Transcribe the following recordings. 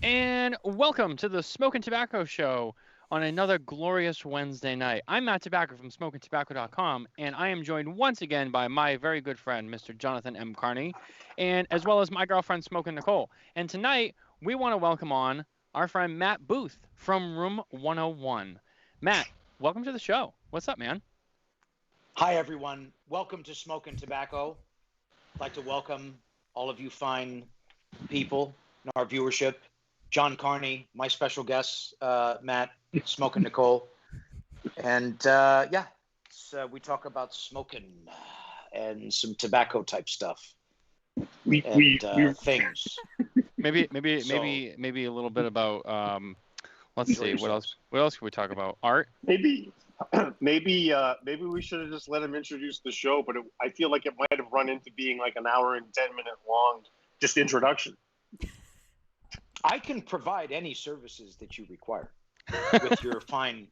And welcome to the Smokin Tabacco Show on another glorious Wednesday night. I'm Matt Tobacco from SmokinTabacco.com, and I am joined once again by my very good friend, Mr. Jonathan M. Carney, and as well as my girlfriend, Smokin Nicole. And tonight, we want to welcome on our friend Matt Booth from Room 101. Matt, welcome to the show. What's up, man? Hi, everyone. Welcome to Smokin Tobacco. I'd like to welcome all of you fine people in our viewership. John Carney, my special guests, Matt, Smokin Nicole. And we talk about smoking and some tobacco type stuff. Things. Maybe a little bit about let's see, what else can we talk about? Art? Maybe we should have just let him introduce the show, but I feel like it might have run into being like an hour and 10-minute long just introduction. I can provide any services that you require with your fine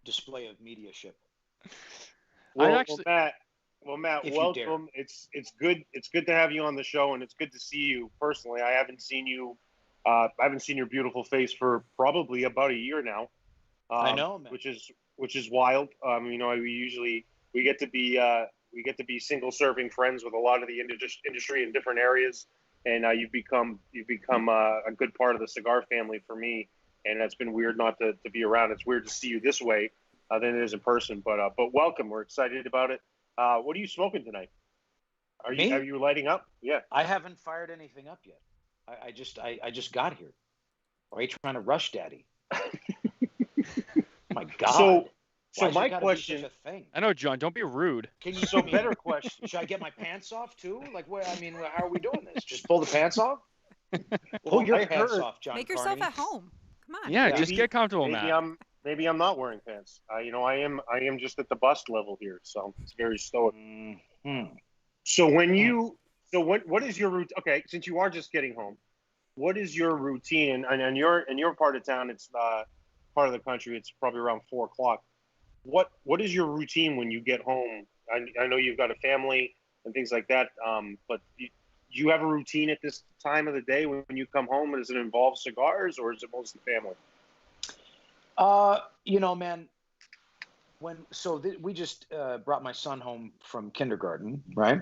display of mediaship. Matt, welcome. It's good to have you on the show, and it's good to see you personally. I haven't seen you. I haven't seen your beautiful face for probably about a year now. I know, man. Which is wild. We get to be single serving friends with a lot of the industry in different areas, and you've become a good part of the cigar family for me. And it's been weird not to be around. It's weird to see you this way than it is in person. But welcome. We're excited about it. What are you smoking tonight? Are you lighting up? Yeah. I haven't fired anything up yet. I just got here. Why are you trying to rush, Daddy? My God. So my question. I know, John. Don't be rude. Can you? Better question. Should I get my pants off too? Like, what? I mean, how are we doing this? Just pull the pants off. Pull your pants off, John. Make yourself at home. Come on. Yeah, just get comfortable, Matt. Maybe I'm not wearing pants. I am just at the bust level here, so it's very stoic. Mm-hmm. So what is your routine? Okay, since you are just getting home, what is your routine? And in your part of town, it's part of the country, it's probably around 4:00. What is your routine when you get home? I know you've got a family and things like that, but do you have a routine at this time of the day when you come home? Does it involve cigars, or is it mostly family? Man, we just brought my son home from kindergarten, right?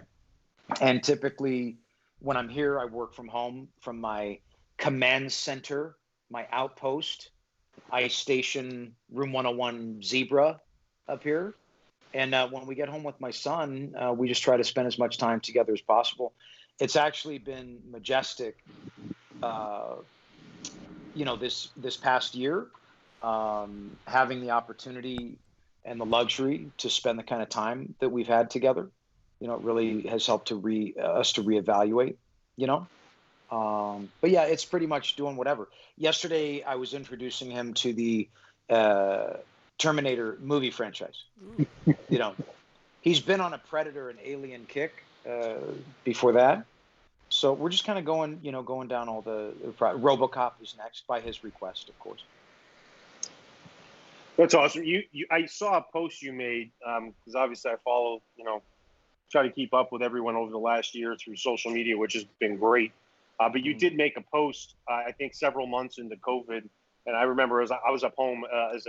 And typically when I'm here, I work from home from my command center, my outpost. I station Room 101 Zebra up here. And when we get home with my son, we just try to spend as much time together as possible. It's actually been majestic, this past year, having the opportunity and the luxury to spend the kind of time that we've had together. It really has helped to us to reevaluate, But yeah, it's pretty much doing whatever. Yesterday, I was introducing him to the Terminator movie franchise. He's been on a Predator and Alien kick before that. So we're just kind of going down all the RoboCop is next by his request, of course. That's awesome. I saw a post you made because obviously I follow, try to keep up with everyone over the last year through social media, which has been great. But you did make a post, I think, several months into COVID, and I remember I was up home as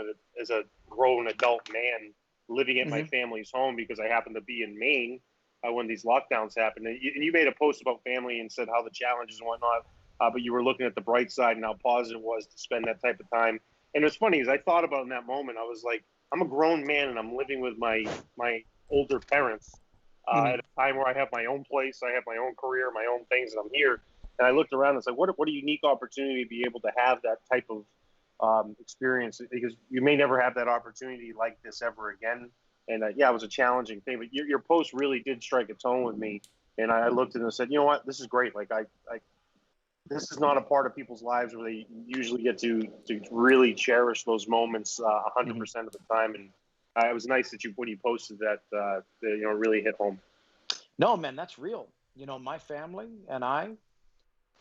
a grown adult man living at my family's home because I happened to be in Maine when these lockdowns happened. And you made a post about family and said how the challenges and whatnot, but you were looking at the bright side and how positive it was to spend that type of time. And what's funny is I thought about in that moment, I was like, I'm a grown man and I'm living with my older parents at a time where I have my own place, I have my own career, my own things, and I'm here. And I looked around and said, what a unique opportunity to be able to have that type of experience, because you may never have that opportunity like this ever again. And it was a challenging thing. But your post really did strike a tone with me. And I looked at it and said, you know what, this is great. Like this is not a part of people's lives where they usually get to really cherish those moments 100% of the time. And it was nice that when you posted that, really hit home. No, man, that's real. My family and I,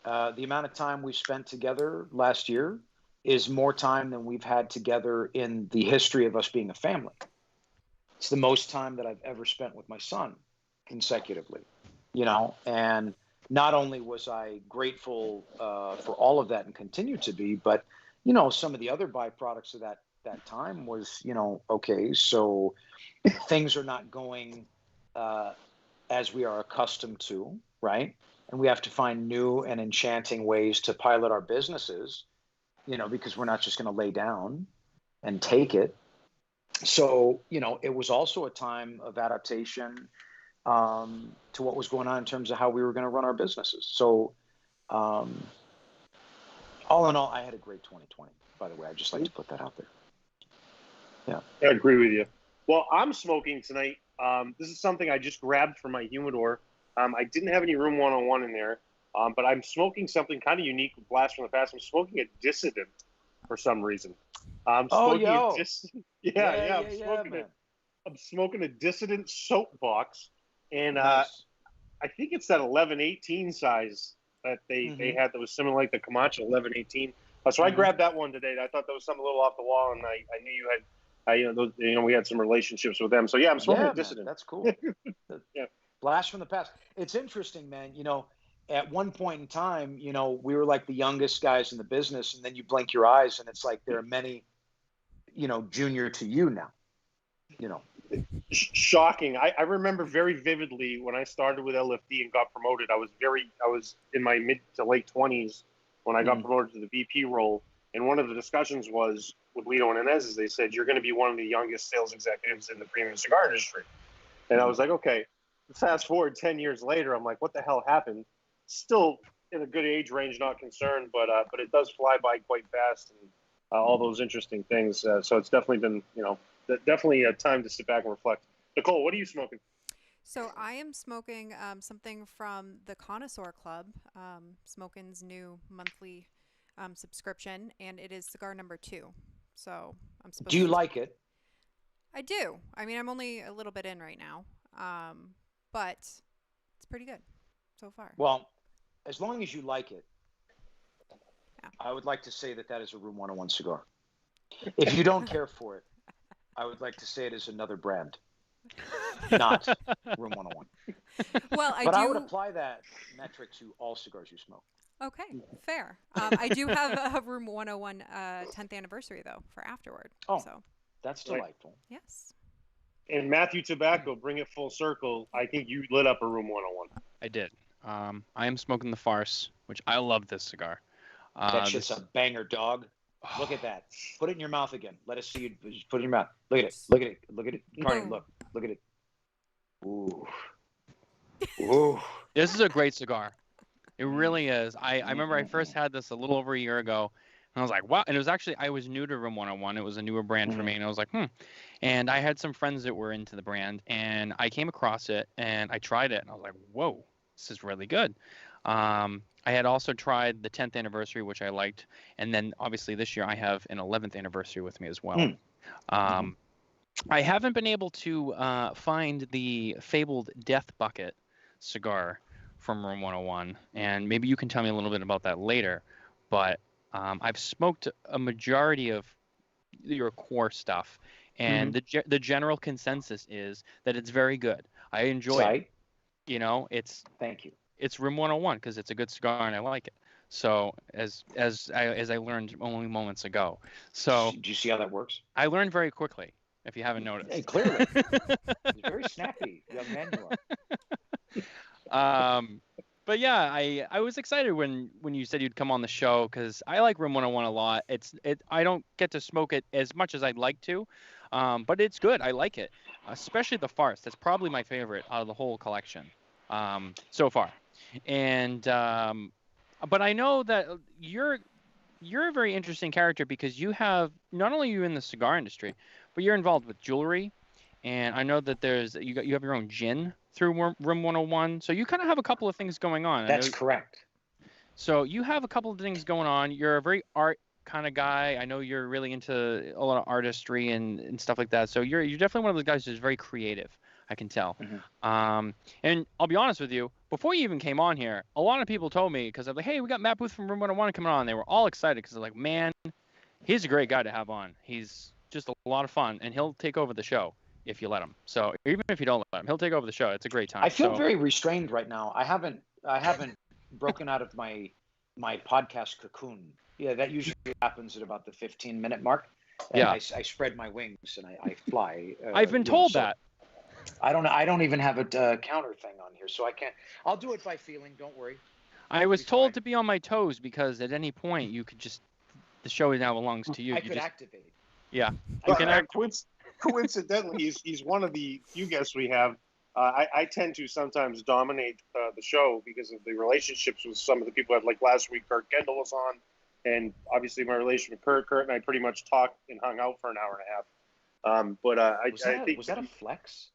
the amount of time we spent together last year is more time than we've had together in the history of us being a family. It's the most time that I've ever spent with my son consecutively, and not only was I grateful for all of that and continue to be, but some of the other byproducts of that time was, okay, so things are not going as we are accustomed to, right? And we have to find new and enchanting ways to pilot our businesses, because we're not just going to lay down and take it. So, it was also a time of adaptation to what was going on in terms of how we were going to run our businesses. So, all in all, I had a great 2020, by the way. I'd just like to put that out there. Yeah. I agree with you. Well, I'm smoking tonight. This is something I just grabbed from my humidor. I didn't have any Room 101 in there, but I'm smoking something kind of unique, blast from the past. I'm smoking a dissident for some reason. I'm smoking I'm smoking a dissident soapbox, and Nice. I think it's that 1118 size that they had that was similar like the Camacho 1118. So I grabbed that one today. I thought that was something a little off the wall, and I knew you had. We had some relationships with them. So yeah, I'm smoking a dissident. Man, that's cool. Yeah. Blast from the past. It's interesting, man. At one point in time, we were like the youngest guys in the business, and then you blink your eyes, and it's like there are many, junior to you now. Shocking. I remember very vividly when I started with LFD and got promoted. I was in my mid to late 20s when I got promoted to the VP role, and one of the discussions was with Guido and Inez. They said, you're going to be one of the youngest sales executives in the premium cigar industry. And I was like, okay. Fast forward 10 years later, I'm like, what the hell happened? Still in a good age range, not concerned, but it does fly by quite fast, and all those interesting things. So it's definitely been, definitely a time to sit back and reflect. Nicole, what are you smoking? So I am smoking something from the Connoisseur Club, Smokin's new monthly subscription, and it is cigar number 2. So I'm supposed. Do you like it? I do. I mean, I'm only a little bit in right now, but it's pretty good so far. Well, as long as you like it, I would like to say that is a Room 101 cigar. If you don't care for it, I would like to say it is another brand, not Room 101. Well, I would apply that metric to all cigars you smoke. Okay, fair. I do have a Room 101 10th anniversary, though, for afterward. Oh, so that's delightful. Yes. And Matthew Tobacco, bring it full circle. I think you lit up a Room 101. I did. I am smoking the Farce, which I love this cigar. That shit's a banger, dog. Look at that. Put it in your mouth again. Let us see you. Just put it in your mouth. Look at it. Look at it. Look at it. Carney, look. Look at it. Ooh. Ooh. This is a great cigar. It really is. I remember I first had this a little over a year ago, and I was like, wow. And it was actually, I was new to Room 101. It was a newer brand for me, and I was like, And I had some friends that were into the brand, and I came across it, and I tried it, and I was like, whoa, this is really good. I had also tried the 10th anniversary, which I liked, and then obviously this year I have an 11th anniversary with me as well. I haven't been able to find the fabled Death Bucket cigar from Room 101, and maybe you can tell me a little bit about that later, but I've smoked a majority of your core stuff, and the general consensus is that it's very good. I enjoy it. It's thank you. It's Room 101 because it's a good cigar and I like it. So as I learned only moments ago. So do you see how that works? I learned very quickly. If you haven't noticed. Hey, clearly, it's very snappy, young man you are. But yeah, I was excited when you said you'd come on the show because I like Room 101 a lot. I don't get to smoke it as much as I'd like to, but it's good. I like it, especially the Farce. That's probably my favorite out of the whole collection so far. And but I know that you're a very interesting character because you have not only you in the cigar industry, but you're involved with jewelry, and I know that you have your own gin through Room 101. So you kind of have a couple of things going on. That's correct. So you have a couple of things going on. You're a very art kind of guy. I know you're really into a lot of artistry and stuff like that. So you're definitely one of those guys who's very creative. I can tell. And I'll be honest with you, before you even came on here, a lot of people told me, because I'm like, hey, we got Matt Booth from Room 101 coming on. They were all excited because they're like, man, he's a great guy to have on. He's just a lot of fun, and he'll take over the show if you let him. So even if you don't let him, he'll take over the show. It's a great time. I feel very restrained right now. I haven't broken out of my podcast cocoon. Yeah, that usually happens at about the 15-minute mark. And Yeah. I spread my wings and I fly. I've been told that. I don't even have a counter thing on here, so I can't. I'll do it by feeling. Don't worry. I was told to be on my toes because at any point you could just, the show now belongs to you. I could activate. Yeah. You can coincidentally, he's one of the few guests we have. I tend to sometimes dominate the show because of the relationships with some of the people. Like last week, Kurt Kendall was on, and obviously my relation with Kurt and I pretty much talked and hung out for an hour and a half. I think was that a flex?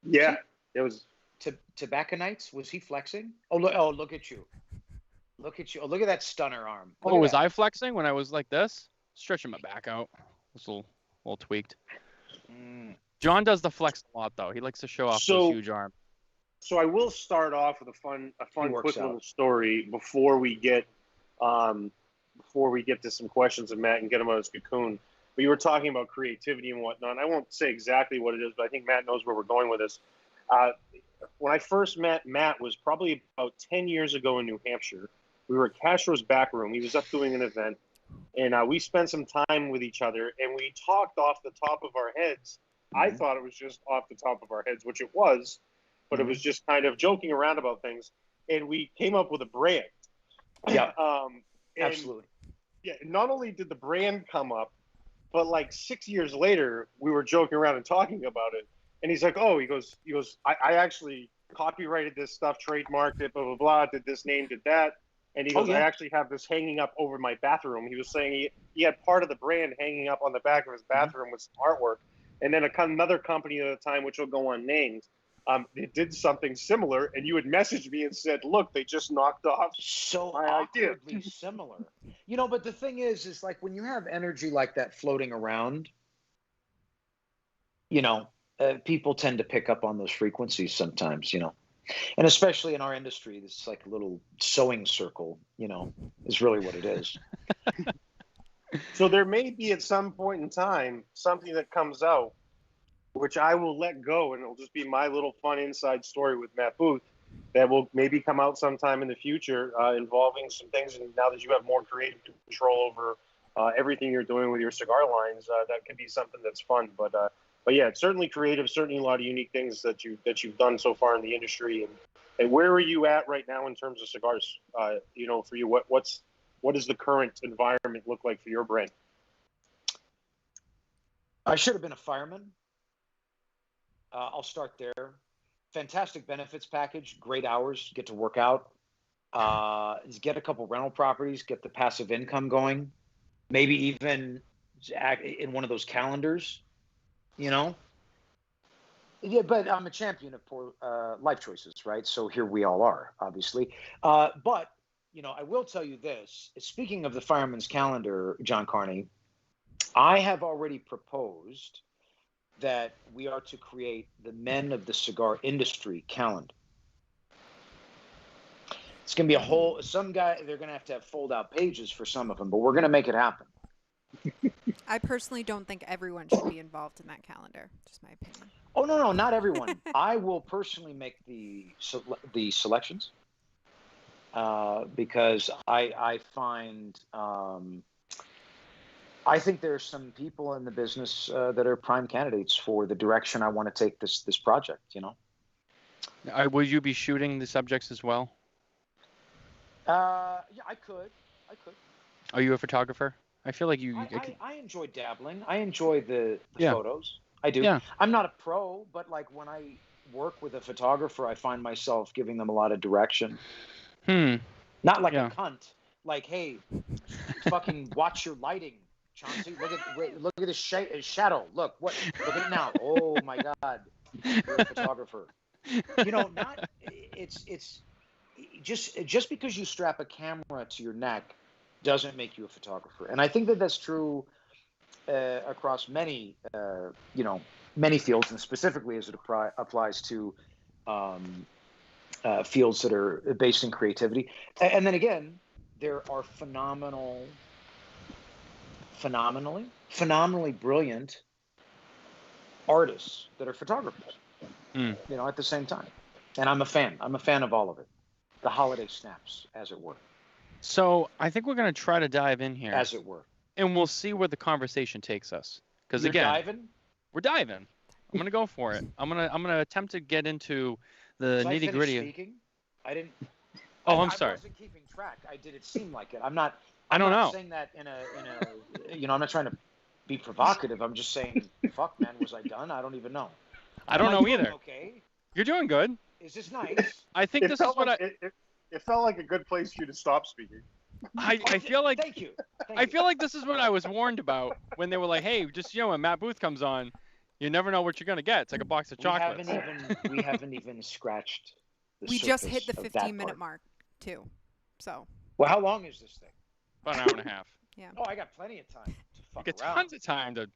Yeah, it was. Tobacco Nights, was he flexing? Look at you. Look at you. Oh, look at that stunner arm. Was I flexing when I was like this? Stretching my back out. It's a little tweaked. John does the flex a lot, though. He likes to show off those huge arms. So I will start off with a fun quick little story before we get to some questions of Matt and get him out of his cocoon. But you were talking about creativity and whatnot. I won't say exactly what it is, but I think Matt knows where we're going with this. When I first met Matt was probably about 10 years ago in New Hampshire. We were at Castro's back room. He was up doing an event, and we spent some time with each other, and we talked off the top of our heads. I thought it was just off the top of our heads, which it was, but it was just kind of joking around about things, and we came up with a brand. Yeah, absolutely. Yeah, not only did the brand come up, but like 6 years later, we were joking around and talking about it. And he's like, he goes, I actually copyrighted this stuff, trademarked it, blah, blah, blah, did this name, did that. And he goes, I actually have this hanging up over my bathroom. He was saying he had part of the brand hanging up on the back of his bathroom with some artwork. And then another company at the time, which will go unnamed, they did something similar. And you had messaged me and said, look, they just knocked off so my idea. Similar. But the thing is like when you have energy like that floating around, people tend to pick up on those frequencies sometimes, and especially in our industry, this like a little sewing circle, is really what it is. So there may be at some point in time something that comes out, which I will let go, and it'll just be my little fun inside story with Matt Booth that will maybe come out sometime in the future involving some things. And now that you have more creative control over everything you're doing with your cigar lines, that could be something that's fun. But yeah, it's certainly creative, certainly a lot of unique things that you've done so far in the industry. And where are you at right now in terms of cigars? For you, what does the current environment look like for your brand? I should have been a fireman. I'll start there. Fantastic benefits package, great hours, get to work out, get a couple rental properties, get the passive income going, maybe even in one of those calendars, Yeah, but I'm a champion of poor life choices, right? So here we all are, obviously. But I will tell you this. Speaking of the fireman's calendar, John Carney, I have already proposed that we are to create the Men of the Cigar Industry calendar. It's going to be they're going to have fold-out pages for some of them, but we're going to make it happen. I personally don't think everyone should be involved in that calendar. Just my opinion. Oh, no, not everyone. I will personally make the selections because I find I think there's some people in the business that are prime candidates for the direction I want to take this project. Would you be shooting the subjects as well? Yeah, I could. Are you a photographer? I feel like I enjoy dabbling. I enjoy the photos. I do. Yeah. I'm not a pro, but like when I work with a photographer, I find myself giving them a lot of direction. Not like a cunt. Like, hey, fucking watch your lighting, Chauncey. Look at his shadow. Look at it now. Oh my God, you're a photographer. It's just because you strap a camera to your neck doesn't make you a photographer. And I think that that's true across many fields, and specifically as it applies to fields that are based in creativity. And then again, there are phenomenally brilliant artists that are photographers, at the same time. And I'm a fan of all of it. the holiday snaps, as it were. So I think we're going to try to dive in here, As it were. and we'll see where the conversation takes us. Because You're again, diving? we're diving. I'm gonna go for it. I'm gonna attempt to get into the nitty gritty. Speaking? I didn't. Oh, I'm sorry. I wasn't keeping track. Did it seem like it? I'm not. I don't know. Saying that in a. I'm not trying to be provocative. I'm just saying, fuck, man, was I done? I don't even know. I don't know either. Okay. You're doing good. Is this nice? I think this is what It felt like a good place for you to stop speaking. I feel like. Thank you. I feel like this is what I was warned about when they were like, "Hey, just when Matt Booth comes on, you never know what you're gonna get. It's like a box of chocolates." We haven't even scratched. We just hit the 15-minute mark too. So. Well, how long is this thing? About an hour and a half. Yeah. Oh, I got plenty of time to fuck You get around. tons of time to.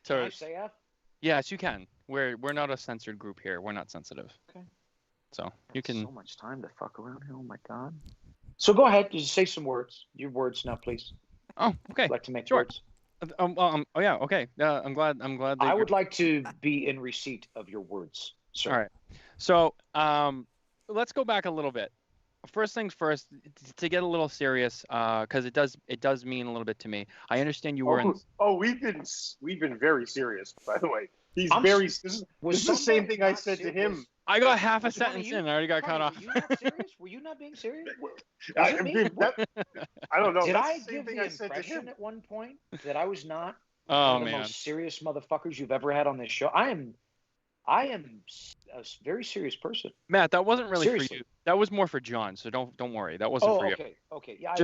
Can I say F? Yes, you can. We're not a censored group here. We're not sensitive. Okay. So you can. So much time to fuck around here. Oh my god. So go ahead. Just say some words. Your words now, please. Oh, okay. I'd like to make Sure. words. Oh yeah. Okay. I'm glad. That I would like to be in receipt of your words, sir. All right. So let's go back a little bit. First things first, to get a little serious, because it does mean a little bit to me. I understand you were in. Oh, we've been very serious, by the way. He's This is the same thing I said to him. I got half a sentence in. I already got cut off. Were you not serious? Were you not being serious? I don't know. Did That's I the same give thing the I said to impression him. at one point that I was not Oh one of the man. most serious motherfuckers you've ever had on this show? I am a very serious person. Matt, that wasn't really Seriously. for you. That was more for John. So don't worry. That wasn't for you. Okay. Yeah, I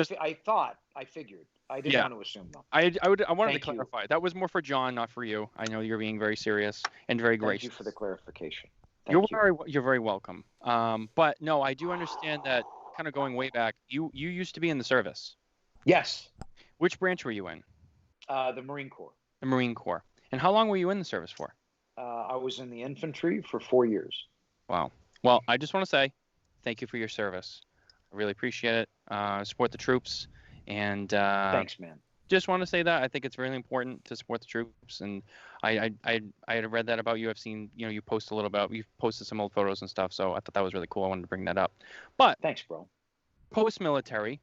figured. I didn't want to assume though. I wanted Thank to you. clarify. That was more for John, not for you. I know you're being very serious and very gracious. Thank you for the clarification. You're very welcome. But no, I do understand that. Kind of going way back, you used to be in the service. Yes. Which branch were you in? The Marine Corps. The Marine Corps. And how long were you in the service for? I was in the infantry for 4 years. Wow. Well, I just want to say thank you for your service. I really appreciate it. Support the troops. And thanks, man. Just want to say that I think it's really important to support the troops. And I had read that about you. I've seen, you post a little about, you've posted some old photos and stuff. So I thought that was really cool. I wanted to bring that up. But thanks, bro. Post-military,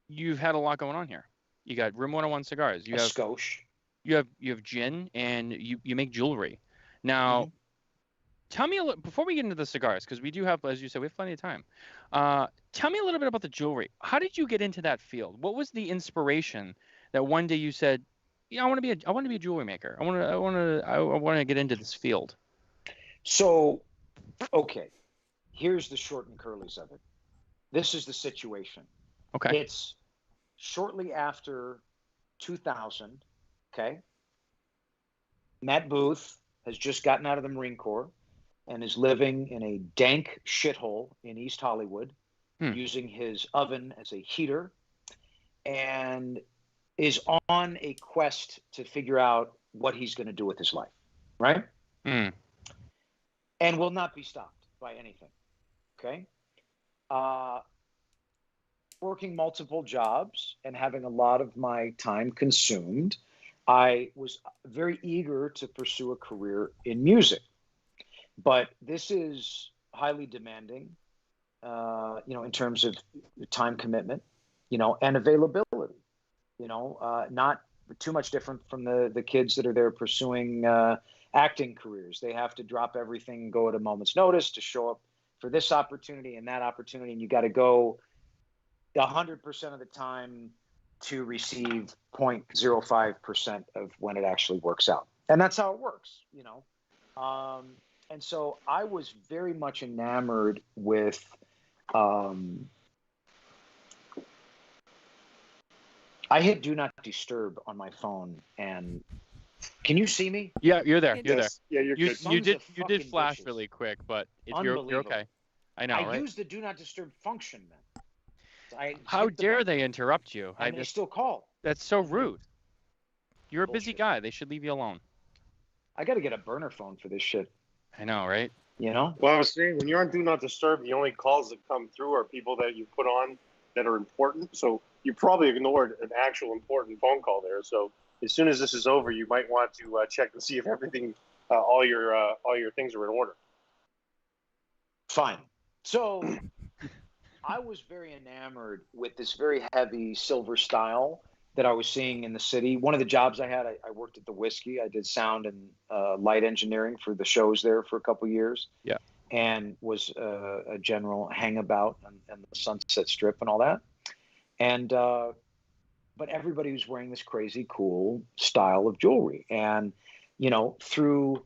you've had a lot going on here. You got Room101 Cigars. You have skosh. You have gin, and you make jewelry. Now, tell me a little before we get into the cigars, because we do have, as you said, we have plenty of time. Tell me a little bit about the jewelry. How did you get into that field? What was the inspiration that one day you said, "Yeah, I want to be a jewelry maker. I want to get into this field." So, okay, here's the short and curlies of it. This is the situation. Okay. It's shortly after 2000. Okay. Matt Booth has just gotten out of the Marine Corps and is living in a dank shithole in East Hollywood, using his oven as a heater, and is on a quest to figure out what he's going to do with his life, right? And will not be stopped by anything. Okay. Working multiple jobs and having a lot of my time consumed, I was very eager to pursue a career in music. But this is highly demanding, in terms of time commitment, and availability, not too much different from the kids that are there pursuing acting careers. They have to drop everything, go at a moment's notice to show up for this opportunity and that opportunity. And you got to go 100% of the time to receive 0.05% of when it actually works out. And that's how it works, and so I was very much enamored with I hit Do Not Disturb on my phone, and can you see me? Yeah, you're there. You're there. Yeah, you're good. You did flash really quick, but you're okay. I know, right? I used the Do Not Disturb function, man. How dare they interrupt you? And they still call. That's so rude. You're a Bullshit. busy guy. They should leave you alone. I got to get a burner phone for this shit. I know, right? Well, I was saying, when you're on Do Not Disturb, the only calls that come through are people that you put on that are important. So you probably ignored an actual important phone call there. So as soon as this is over, you might want to check to see if everything, all your things are in order. Fine. So I was very enamored with this very heavy silver style that I was seeing in the city. One of the jobs I had, I worked at the Whiskey. I did sound and light engineering for the shows there for a couple of years. Yeah. And was a general hangabout and the Sunset Strip and all that. And but everybody was wearing this crazy cool style of jewelry. And, you know, through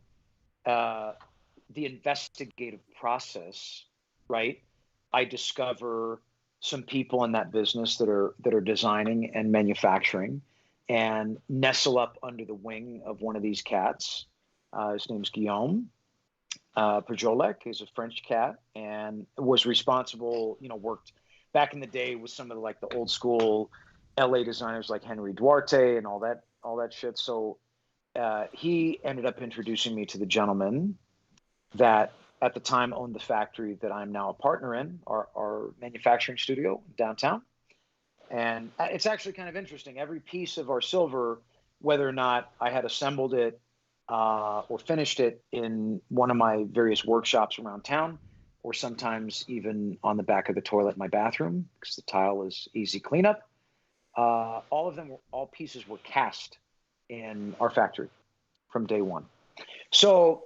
the investigative process, right, I discover some people in that business that are designing and manufacturing, and nestle up under the wing of one of these cats. His name's Guillaume Pajolek. He's a French cat, and was responsible, you know, worked back in the day with some of the old school LA designers like Henry Duarte and all that shit. So he ended up introducing me to the gentleman that at the time owned the factory that I'm now a partner in, our manufacturing studio downtown. And it's actually kind of interesting. Every piece of our silver, whether or not I had assembled it or finished it in one of my various workshops around town, or sometimes even on the back of the toilet in my bathroom, because the tile is easy cleanup, all pieces were cast in our factory from day one. So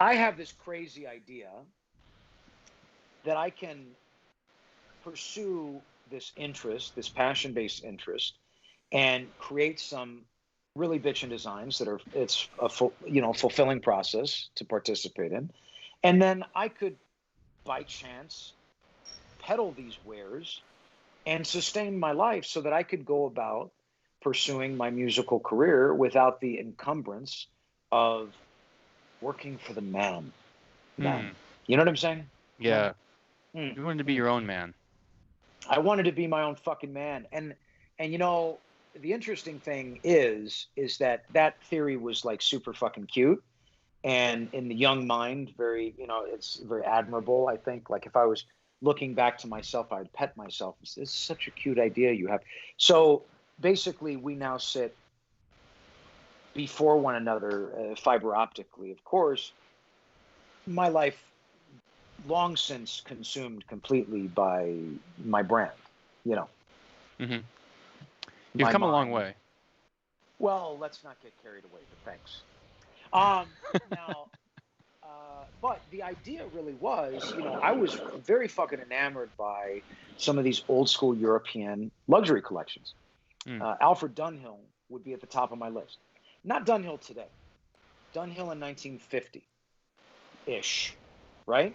I have this crazy idea that I can pursue this interest, this passion-based interest, and create some really bitchin' designs that it's a fulfilling process to participate in. And then I could, by chance, peddle these wares and sustain my life so that I could go about pursuing my musical career without the encumbrance of working for the man. You know what I'm saying? Yeah. You wanted to be your own man. I wanted to be my own fucking man. And you know, the interesting thing is that theory was like super fucking cute. And in the young mind, very, you know, it's very admirable. I think, like, if I was looking back to myself, I'd pet myself. This is such a cute idea you have. So basically, we now sit before one another, fiber optically, of course. My life long since consumed completely by my brand, you know. Mm-hmm. You've come a long way. Well, let's not get carried away, but thanks. Now, but the idea really was, you know, I was very fucking enamored by some of these old school European luxury collections. Alfred Dunhill would be at the top of my list. Not Dunhill today. Dunhill in 1950-ish, right?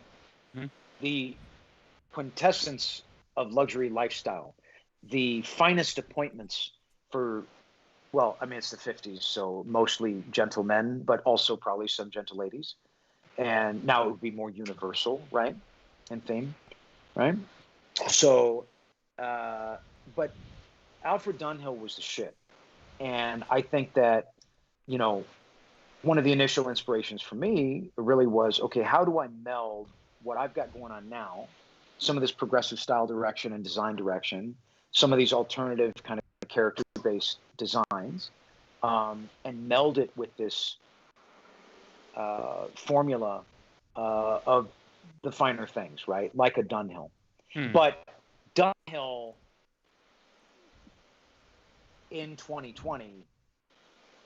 Mm-hmm. The quintessence of luxury lifestyle, the finest appointments for, well, I mean, it's the 50s, so mostly gentlemen, but also probably some gentle ladies. And now it would be more universal, right? In theme, right? So, but Alfred Dunhill was the shit. And I think that, you know, one of the initial inspirations for me really was, okay, how do I meld what I've got going on now, some of this progressive style direction and design direction, some of these alternative kind of character-based designs, and meld it with this formula of the finer things, right? Like a Dunhill. But Dunhill in 2020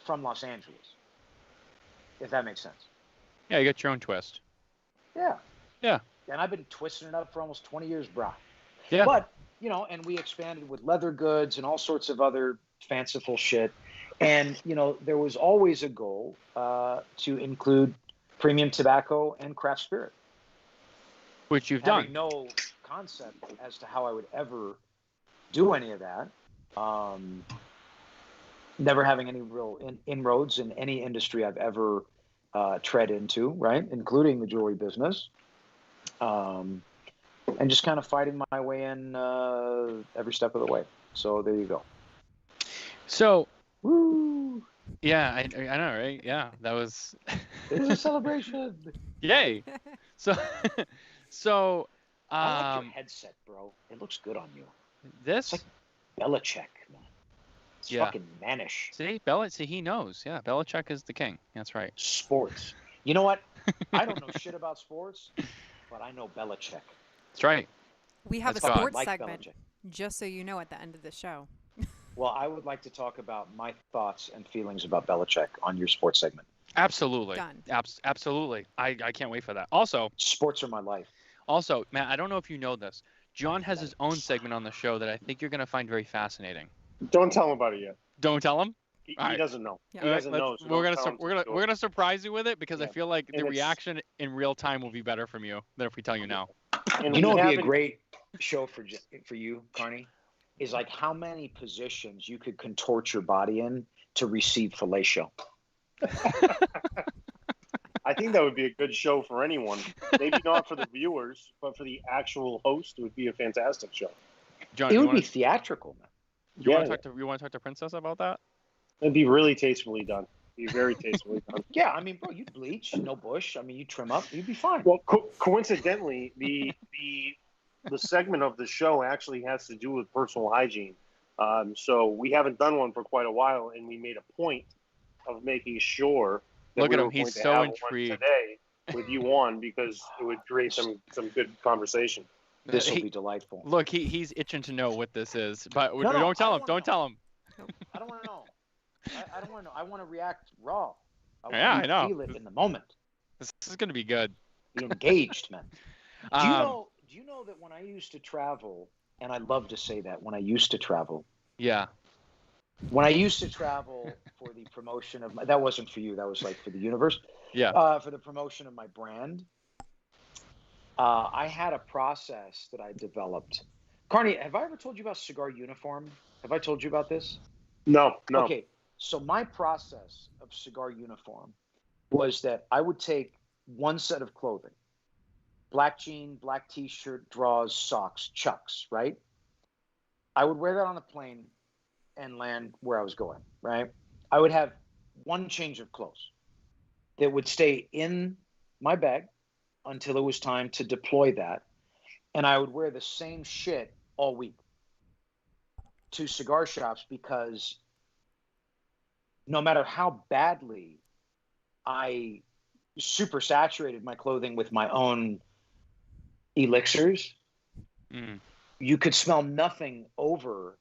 from Los Angeles, if that makes sense. Yeah, you got your own twist. Yeah. Yeah. And I've been twisting it up for almost 20 years, brah. Yeah. But, you know, and we expanded with leather goods and all sorts of other fanciful shit. And, you know, there was always a goal to include premium tobacco and craft spirit. Which you've Having done. no concept as to how I would ever do any of that. Never having any real inroads in any industry I've ever tread into, right? Including the jewelry business. And just kind of fighting my way in every step of the way. So there you go. So, woo! Yeah, I know, right? Yeah, that was. It was a celebration. Yay! So, I like your headset, bro. It looks good on you. This? It's like Belichick, man. It's fucking mannish. See, he knows. Yeah, Belichick is the king. That's right. Sports. You know what? I don't know shit about sports, but I know Belichick. That's right. We have That's a God. sports Like segment, Belichick. just so you know, at the end of the show. Well, I would like to talk about my thoughts and feelings about Belichick on your sports segment. Absolutely. Done. Absolutely. I can't wait for that. Also, Sports are my life. Matt, I don't know if you know this. John has his own segment on the show that I think you're going to find very fascinating. Don't tell him about it yet. Don't tell him? He All doesn't know. Yeah. He doesn't know. So we're gonna surprise you with it because I Yeah. feel like And the it's- reaction in real time will be better from you than if we tell you now. And You know, we it'd be a haven't- great show for you, Carney, is like how many positions you could contort your body in to receive fellatio. I think that would be a good show for anyone. Maybe not for the viewers, but for the actual host, it would be a fantastic show. John, It you would want be theatrical, man. to talk to Princess about that? It'd be really tastefully done. It'd be very tastefully done. Yeah, I mean, bro, you'd bleach, no bush. I mean, you trim up, you'd be fine. Well, coincidentally, the segment of the show actually has to do with personal hygiene. So we haven't done one for quite a while, and we made a point of making sure that Look we at were him. He's going to so have one intrigued. today with you on because it would create some good conversation. This will be delightful. Look, he's itching to know what this is, but No, don't tell him. wanna Don't know. tell him. I don't want to know. I don't want to know. I want to react raw. Yeah, I know. Feel it in the moment. This is going to be good. Be engaged, man. Do Um, you know that when I used to travel, and I love to say that when I used to travel, Yeah. when I used to travel for the promotion of that wasn't for you, that was like for the universe. Yeah. For the promotion of my brand, I had a process that I developed. Carney, have I ever told you about cigar uniform? Have I told you about this? No. Okay, so my process of cigar uniform was that I would take one set of clothing, black jean, black t-shirt, drawers, socks, chucks, right? I would wear that on a plane and land where I was going, right? I would have one change of clothes that would stay in my bag until it was time to deploy that. And I would wear the same shit all week to cigar shops because no matter how badly I super saturated my clothing with my own elixirs, you could smell nothing over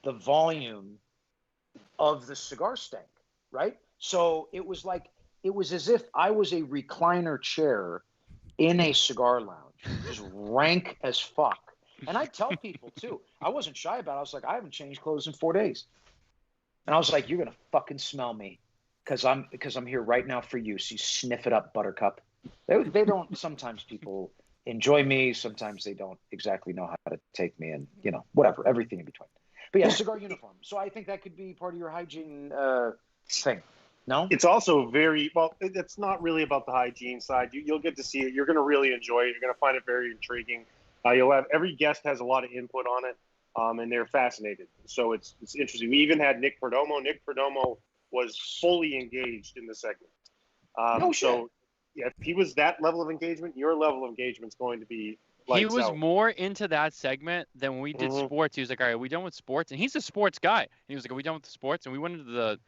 the volume of the cigar stank, right? So it was as if I was a recliner chair in a cigar lounge, just rank as fuck. And I tell people too, I wasn't shy about it. I was like, I haven't changed clothes in 4 days. And I was like, you're going to fucking smell me because I'm here right now for you. So you sniff it up, Buttercup. They don't, sometimes people enjoy me. Sometimes they don't exactly know how to take me and, whatever, everything in between. But yeah, cigar uniform. So I think that could be part of your hygiene thing. No? It's also it's not really about the hygiene side. You'll get to see it. You're going to really enjoy it. You're going to find it very intriguing. You'll have every guest has a lot of input on it, and they're fascinated. So it's interesting. We even had Nick Perdomo. Nick Perdomo was fully engaged in the segment. No shit. So yeah, if he was that level of engagement, your level of engagement is going to be He was out. more into that segment than when we did sports. He was like, all right, are we done with sports? And he's a sports guy. And he was like, are we done with the sports? And we went into the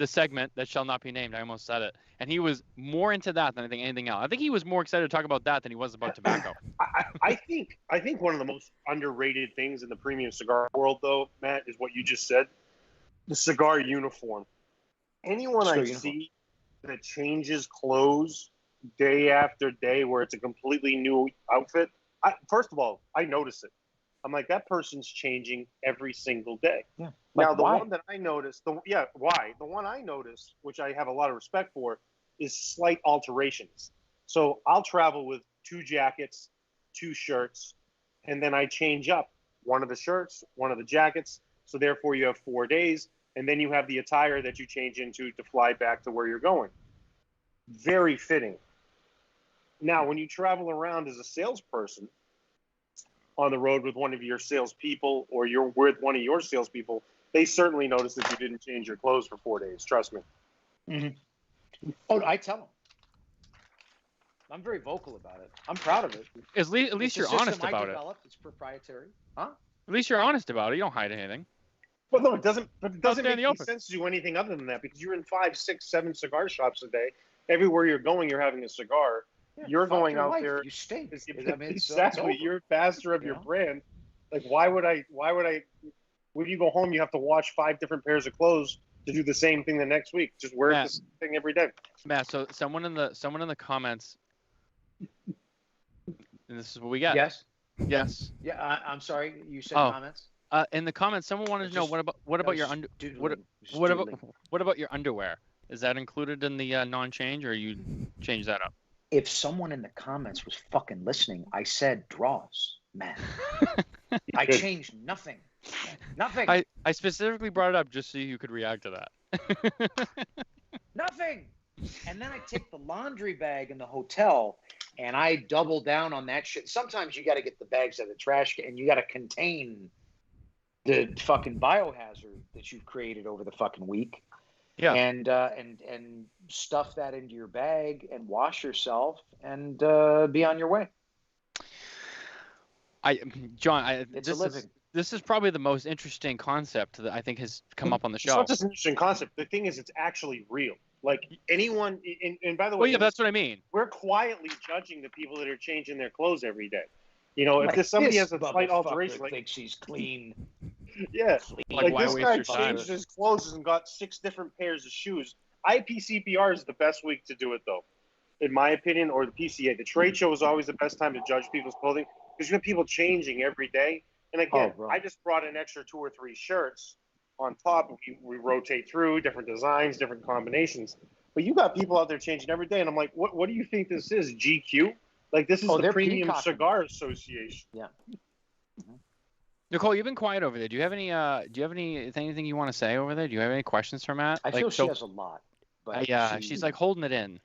segment that shall not be named. I almost said it. And he was more into that than I think anything else. I think he was more excited to talk about that than he was about tobacco. I think one of the most underrated things in the premium cigar world, though, Matt, is what you just said: the cigar uniform. Anyone I see that changes clothes day after day, where it's a completely new outfit, first of all, I notice it. I'm like, that person's changing every single day. Yeah. Now, why? one that I noticed, why? The one I noticed, which I have a lot of respect for, is slight alterations. So I'll travel with 2 jackets, 2 shirts, and then I change up one of the shirts, one of the jackets. So therefore you have 4 days, and then you have the attire that you change into to fly back to where you're going. Very fitting. Now, when you travel around as a salesperson on the road with one of your salespeople, or you're with one of your salespeople, they certainly notice that you didn't change your clothes for 4 days. Trust me. Mm-hmm. Oh, I tell them. I'm very vocal about it. I'm proud of it. At least you're honest about it. It's proprietary. Huh? At least you're honest about it. You don't hide anything. Well, no, it doesn't. But it doesn't make any open. sense to do anything other than that because you're in 5, 6, 7 cigar shops a day. everywhere you're going, you're having a cigar. Yeah, You're fuck going your out life. there. You stink. I mean, it's Exactly. over. You're master of You your know? brand. Like, why would I? When you go home, you have to wash 5 different pairs of clothes to do the same thing the next week. Just wear Matt. the same thing every day. Matt, so someone in the comments, and this is what we got. Yes. Yes. Yeah. I'm sorry. You said Oh. comments. In the comments, someone wanted to know what about your what about your underwear? Is that included in the non-change, or you change that up? If someone in the comments was fucking listening, I said draws, man. I changed nothing. Nothing. I specifically brought it up just so you could react to that. Nothing. And then I take the laundry bag in the hotel and I double down on that shit. Sometimes you got to get the bags out of the trash can and you got to contain the fucking biohazard that you've created over the fucking week. Yeah. And stuff that into your bag and wash yourself and be on your way. John, It's a living. This is probably the most interesting concept that I think has come up on the show. It's not just an interesting concept. The thing is, it's actually real. Like anyone, and by the way, well, yeah, that's what I mean. We're quietly judging the people that are changing their clothes every day. You know, if Like there's somebody this has a slight alteration, like thinks she's clean. Yeah, Like, why this waste guy your time? changed his clothes and got 6 different pairs of shoes. IPCPR is the best week to do it, though, in my opinion, or the PCA. The trade show is always the best time to judge people's clothing because you have people changing every day. And again, I just brought an extra 2 or 3 shirts on top. We rotate through different designs, different combinations. But you got people out there changing every day, and I'm like, what do you think this is? GQ? Like, this is the Premium Cigar Association. Yeah. Nicole, you've been quiet over there. Do you have anything you want to say over there? Do you have any questions for Matt? I feel she has a lot, but she's like holding it in.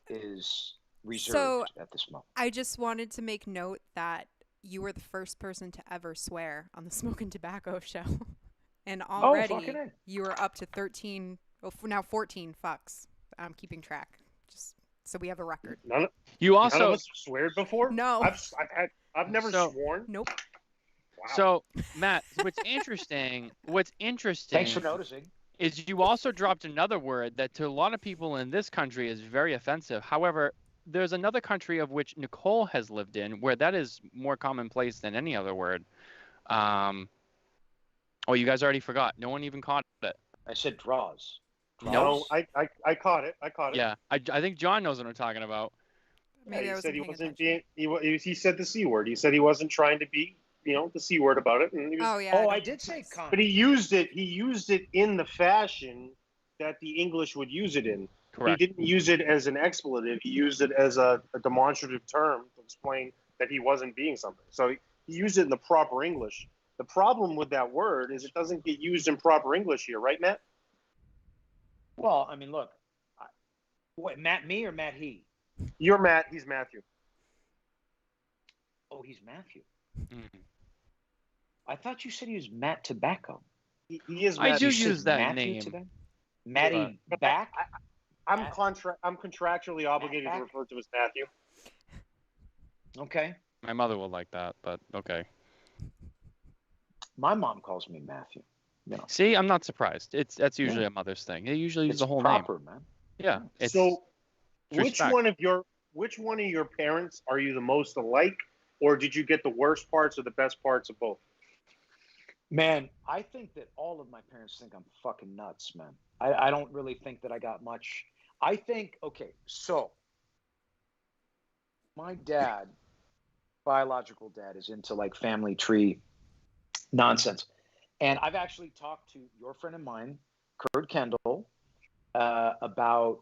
Is reserved at this moment. I just wanted to make note that you were the first person to ever swear on the Smokin Tabacco Show, and already you were up to 13, now 14 fucks. I'm keeping track, just so we have a record. None of us sweared before. No, I've never sworn. Nope. Wow. So, Matt, what's interesting, Thanks for noticing, is you also dropped another word that to a lot of people in this country is very offensive. However, there's another country of which Nicole has lived in where that is more commonplace than any other word. Oh, you guys already forgot. No one even caught it. I said draws. No, I caught it. Yeah, I think John knows what I'm talking about. Maybe he said he wasn't being. He said the C word. He said he wasn't trying to be, the C word about it. And he was, I did say con. But he used it in the fashion that the English would use it in. Correct. He didn't use it as an expletive. He used it as a demonstrative term to explain that he wasn't being something. So he used it in the proper English. The problem with that word is it doesn't get used in proper English here, right, Matt? Well, I mean, look. What, Matt me or Matt he? You're Matt. He's Matthew. Oh, he's Matthew. Mm-hmm. I thought you said he was Matt Tobacco. He is Matthew. I do use that Matthew name. Tobacco? Matty back? I'm contractually obligated to refer to as Matthew. Okay. My mother will like that, but okay. My mom calls me Matthew. See, I'm not surprised. That's usually a mother's thing. They usually use the whole proper, name. Man. Yeah. So, which respect. one of your parents are you the most alike, or did you get the worst parts or the best parts of both? Man, I think that all of my parents think I'm fucking nuts, man. I don't really think that I got much. I think, okay, so my dad, biological dad, is into like family tree nonsense. And I've actually talked to your friend of mine, Kurt Kendall, about,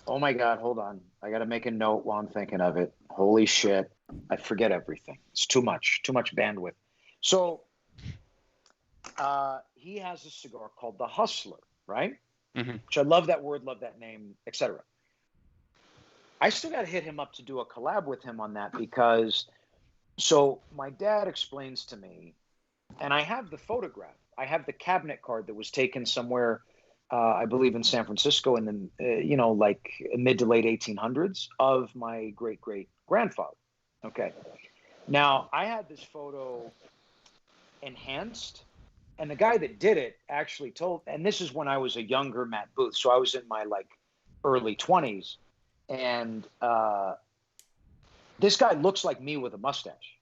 oh my God, hold on. I got to make a note while I'm thinking of it. Holy shit. I forget everything. It's too much bandwidth. So he has a cigar called the Hustler, right? Mm-hmm. Which I love that word, love that name, etc. I still got to hit him up to do a collab with him on that because, so my dad explains to me, and I have the photograph. I have the cabinet card that was taken somewhere, I believe in San Francisco in the, like mid to late 1800s of my great-great-grandfather. Okay. Now, I had this photo enhanced, and the guy that did it actually told, and this is when I was a younger Matt Booth, so I was in my like early 20s. And this guy looks like me with a mustache,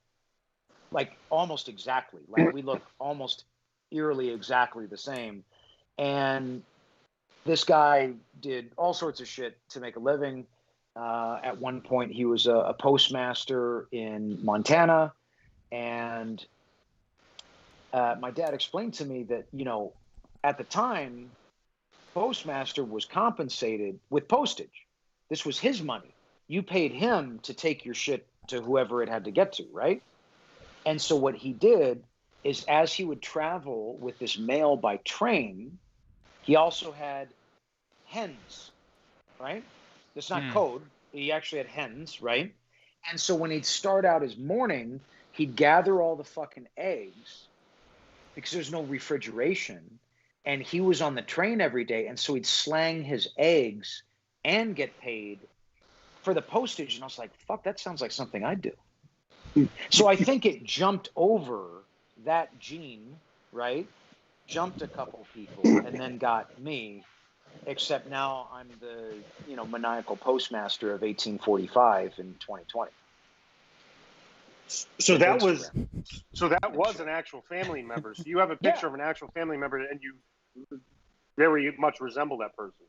like almost exactly. Like we look almost eerily exactly the same. And this guy did all sorts of shit to make a living. At one point, he was a postmaster in Montana. And my dad explained to me that, you know, at the time, postmaster was compensated with postage. This was his money. You paid him to take your shit to whoever it had to get to, right? And so what he did is, as he would travel with this mail by train, he also had hens, right? That's not code. He actually had hens, right? And so when he'd start out his morning, he'd gather all the fucking eggs because there's no refrigeration. And he was on the train every day. And so he'd slang his eggs and get paid for the postage. And I was like, fuck, that sounds like something I'd do. So I think it jumped over that gene, right? Jumped a couple people and then got me. Except now I'm the, you know, maniacal postmaster of 1845 in 2020. So that was an actual family member. So you have a picture of an actual family member, and you very much resemble that person.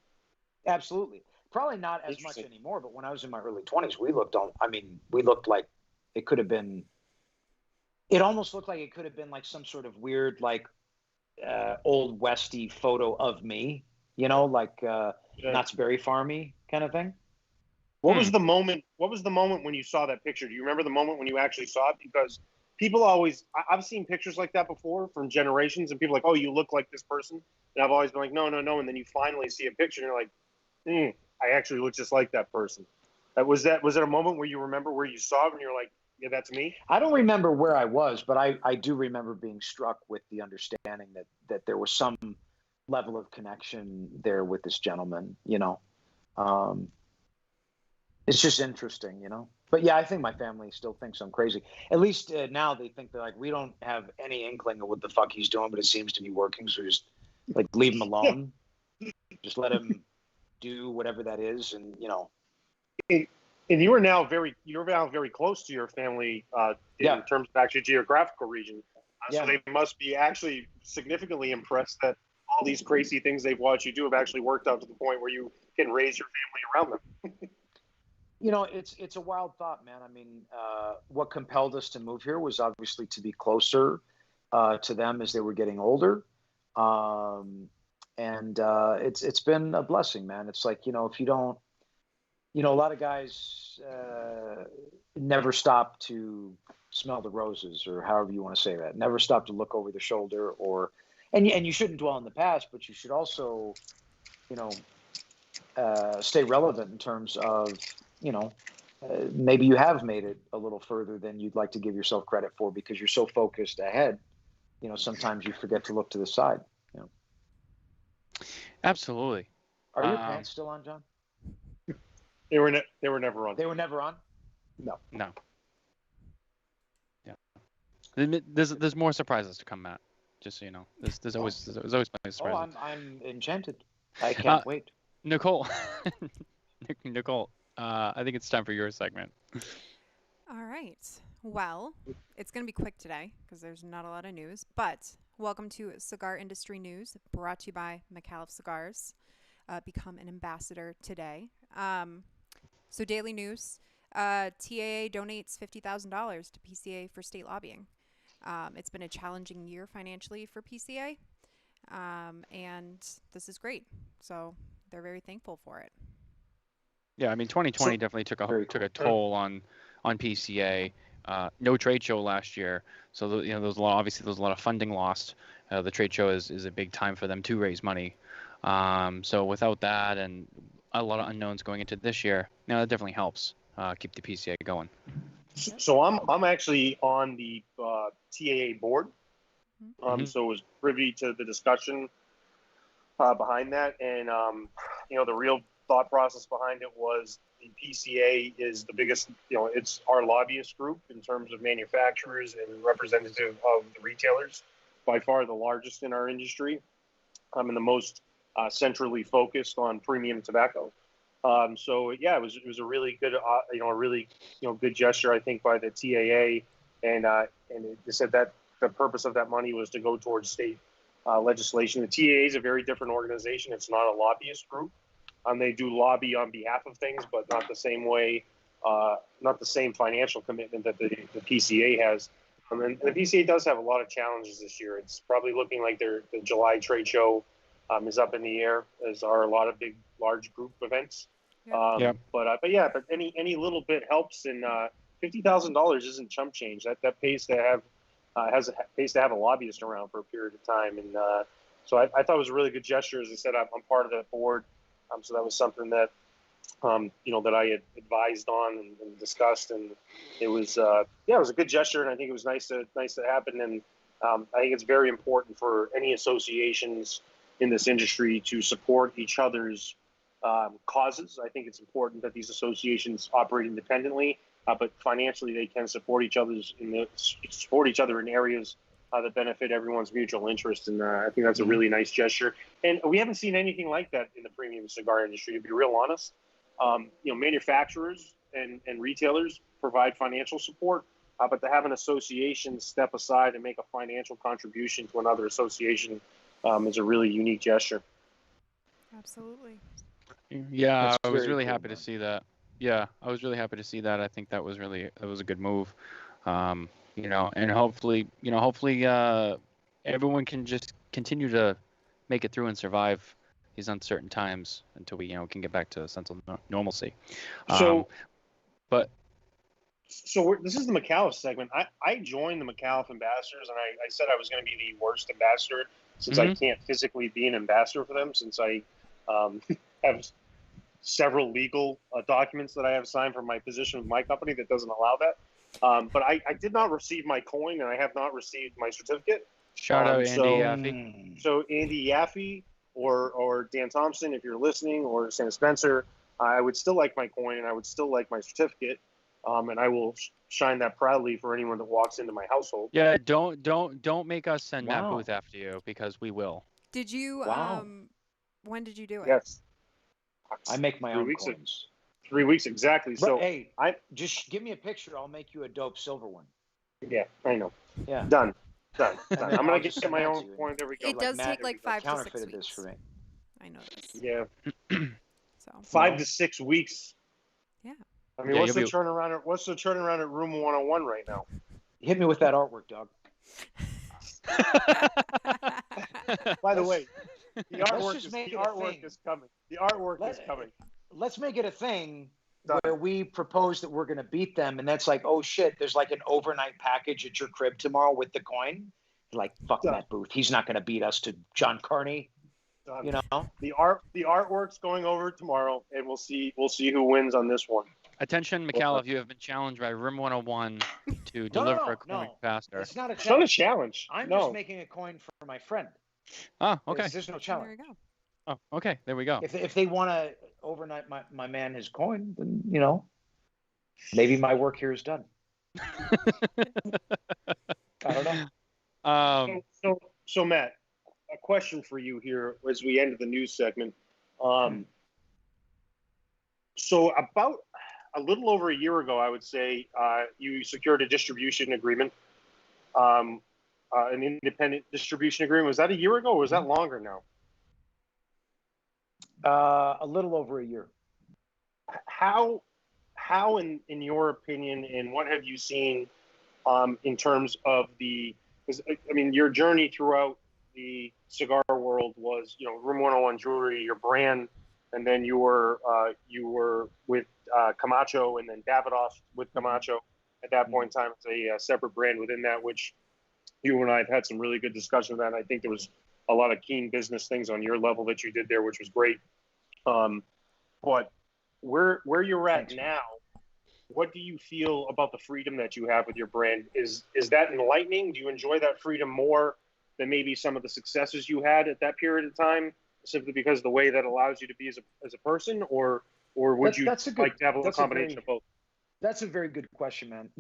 Absolutely. Probably not as much anymore, but when I was in my early 20s, we looked like it could have been. It almost looked like it could have been like some sort of weird, like old Westy photo of me. You know, like Knott's Berry Farmy kind of thing. What was the moment? What was the moment when you saw that picture? Do you remember the moment when you actually saw it? Because people always, I've seen pictures like that before from generations, and people are like, oh, you look like this person. And I've always been like, no. And then you finally see a picture, and you're like, I actually look just like that person. Was it a moment where you remember where you saw it and you're like, yeah, that's me? I don't remember where I was, but I do remember being struck with the understanding that there was some level of connection there with this gentleman, you know. It's just interesting, you know. But yeah, I think my family still thinks I'm crazy. At least now they think they're like, we don't have any inkling of what the fuck he's doing, but it seems to be working. So just like leave him alone. Just let him do whatever that is, and you know. And you're now very close to your family in terms of actually geographical region. So they must be actually significantly impressed that all these crazy things they've watched you do have actually worked out to the point where you can raise your family around them. You know, it's a wild thought, man. I mean, what compelled us to move here was obviously to be closer to them as they were getting older. And it's been a blessing, man. It's like, you know, if you don't, you know, a lot of guys never stop to smell the roses, or however you want to say that. Never stop to look over the shoulder, and you shouldn't dwell in the past, but you should also, you know, stay relevant in terms of, you know, maybe you have made it a little further than you'd like to give yourself credit for because you're so focused ahead. You know, sometimes you forget to look to the side. You know. Absolutely. Are your pants still on, John? They were never on. They were never on? No. Yeah. There's more surprises to come, Matt. Just so you know, there's always plenty of surprises. Oh, I'm enchanted. I can't wait. Nicole, Nicole, I think it's time for your segment. All right. Well, it's going to be quick today because there's not a lot of news. But welcome to Cigar Industry News, brought to you by McAuliffe Cigars. Become an ambassador today. So daily news, TAA donates $50,000 to PCA for state lobbying. It's been a challenging year financially for PCA, and this is great. So they're very thankful for it. Yeah, I mean, 2020 definitely took a toll on PCA. No trade show last year, so you know there's a lot of funding lost. The trade show is a big time for them to raise money. So without that and a lot of unknowns going into this year, you know, that definitely helps keep the PCA going. So I'm actually on the TAA board, so was privy to the discussion behind that, and you know, the real thought process behind it was the PCA is the biggest, you know, it's our lobbyist group in terms of manufacturers and representative of the retailers, by far the largest in our industry, and the most centrally focused on premium tobacco. So yeah, it was a really good, a really good gesture, I think, by the TAA, and they said that the purpose of that money was to go towards state legislation. The TAA is a very different organization. It's not a lobbyist group. They do lobby on behalf of things, but not the same way, not the same financial commitment that the PCA has. And the PCA does have a lot of challenges this year. It's probably looking like the July trade show is up in the air, as are a lot of large group events. But any little bit helps, and $50,000 isn't chump change. That pays to have pays to have a lobbyist around for a period of time, and so I thought it was a really good gesture. As I said, I'm part of that board, so that was something that that I had advised on and discussed, and it was it was a good gesture, and I think it was nice to happen, and I think it's very important for any associations in this industry to support each other's causes. I think it's important that these associations operate independently, but financially they can support each other in areas that benefit everyone's mutual interest, and I think that's a really nice gesture. And we haven't seen anything like that in the premium cigar industry, to be real honest. Manufacturers and retailers provide financial support, but to have an association step aside and make a financial contribution to another association is a really unique gesture. Absolutely. Yeah, That's I was very really cool, happy to man. see that. Yeah, I was really happy to see that. I think that was a good move. And hopefully, everyone can just continue to make it through and survive these uncertain times until we, can get back to a sense of normalcy. So But this is the McAuliffe segment. I joined the McAuliffe ambassadors, and I said I was going to be the worst ambassador since I can't physically be an ambassador for them, since I have several legal documents that I have signed from my position with my company that doesn't allow that. But I did not receive my coin, and I have not received my certificate. shout out Andy Yaffe. So Andy Yaffe or Dan Thompson, if you're listening, or Sam Spencer, I would still like my coin, and I would still like my certificate. And I will shine that proudly for anyone that walks into my household. Yeah, don't make us send Matt Booth after you, because we will. Did you? When did you do it? Yes, I make my own coins. 3 weeks exactly. So hey, just give me a picture. I'll make you a dope silver one. Yeah, I know. Yeah, done. I'm gonna just get my send that own to you. coin. There we go. It does take like 5 to 6 counterfeited weeks. this for me. I know this. Yeah. So 5 to 6 weeks. Yeah. I mean, what's the turnaround at Room 101 right now? Hit me with that artwork, dog. By the way, the artwork is coming. The artwork is coming. Let's make it a thing where we propose that we're going to beat them, and that's like, oh shit, there's like an overnight package at your crib tomorrow with the coin. Like, fuck Matt Booth. He's not going to beat us to John Carney. You know, the artwork's going over tomorrow, and we'll see who wins on this one. Attention, McAuliffe, you have been challenged by Room 101 to deliver a coin faster. It's not a challenge. It's not a challenge. I'm just making a coin for my friend. Oh, okay. There's no challenge. There we go. Oh, okay. There we go. If they want to overnight my man his coin, then maybe my work here is done. I don't know. So Matt, a question for you here as we end the news segment. So about a little over a year ago, I would say, you secured a distribution agreement, an independent distribution agreement. Was that a year ago, or was that longer now? A little over a year. How in your opinion, and what have you seen in terms of your journey throughout the cigar world was, Room 101 Jewelry, your brand, and then you were with Camacho, and then Davidoff with Camacho. At that point in time, it's a separate brand within that, which you and I have had some really good discussion of that. And I think there was a lot of keen business things on your level that you did there, which was great. But where you're at now, what do you feel about the freedom that you have with your brand? Is that enlightening? Do you enjoy that freedom more than maybe some of the successes you had at that period of time, simply because of the way that allows you to be as a person, or would you like to have a combination of both? That's a very good question, man.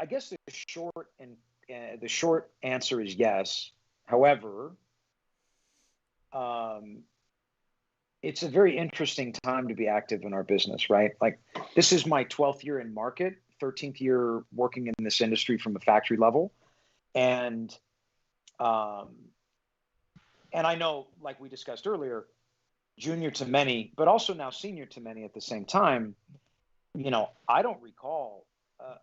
I guess the short answer is yes. However, it's a very interesting time to be active in our business, right? Like, this is my 12th year in market, 13th year working in this industry from a factory level. And I know, like we discussed earlier, junior to many, but also now senior to many at the same time, you know, I don't recall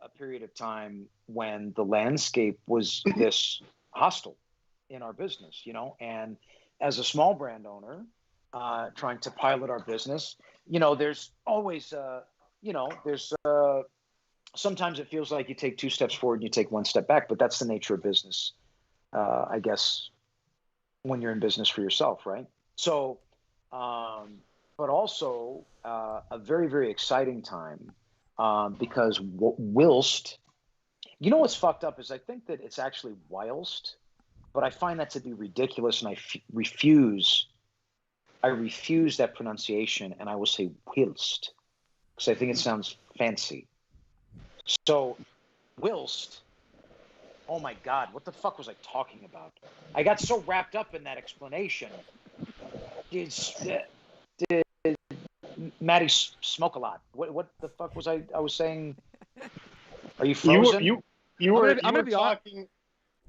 a period of time when the landscape was this hostile in our business, you know. And as a small brand owner, trying to pilot our business, you know, there's always, sometimes it feels like you take 2 steps forward and you take 1 step back, but that's the nature of business, I guess, when you're in business for yourself, right? So, but also a very, very exciting time because whilst, you know what's fucked up is I think that it's actually whilst, but I find that to be ridiculous, and I refuse that pronunciation, and I will say whilst, because I think it sounds fancy. So whilst, oh my God, what the fuck was I talking about? I got so wrapped up in that explanation. Did Maddie smoke a lot? What the fuck was I was saying? Are you frozen? You were I'm gonna be talking.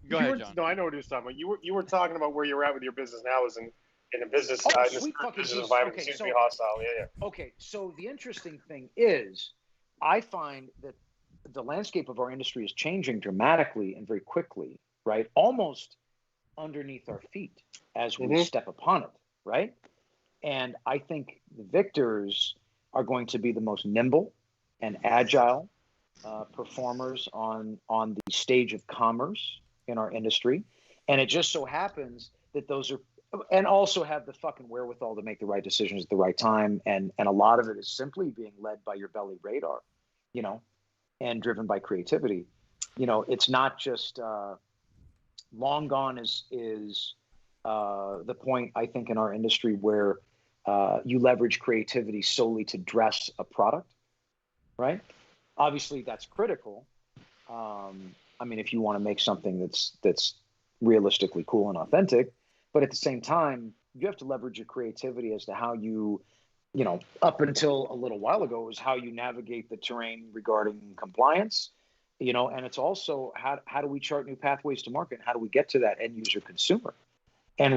Go ahead, John. No, I know what you're talking about. You were talking about where you're at with your business now is in a business, oh, in sweet fucking business Jesus. environment Okay, seems so, to be hostile. Yeah. Okay, so the interesting thing is, I find that the landscape of our industry is changing dramatically and very quickly, right? Almost underneath our feet as we step upon it, right? And I think the victors are going to be the most nimble and agile performers on the stage of commerce in our industry. And it just so happens that those are, and also have the fucking wherewithal to make the right decisions at the right time. And a lot of it is simply being led by your belly radar, you know, and driven by creativity. You know, it's not just long gone is the point, I think, in our industry where you leverage creativity solely to dress a product, right? Obviously, that's critical. I mean, if you want to make something that's realistically cool and authentic, but at the same time, you have to leverage your creativity as to how you know, up until a little while ago, is how you navigate the terrain regarding compliance, you know, and it's also how do we chart new pathways to market? How do we get to that end user consumer and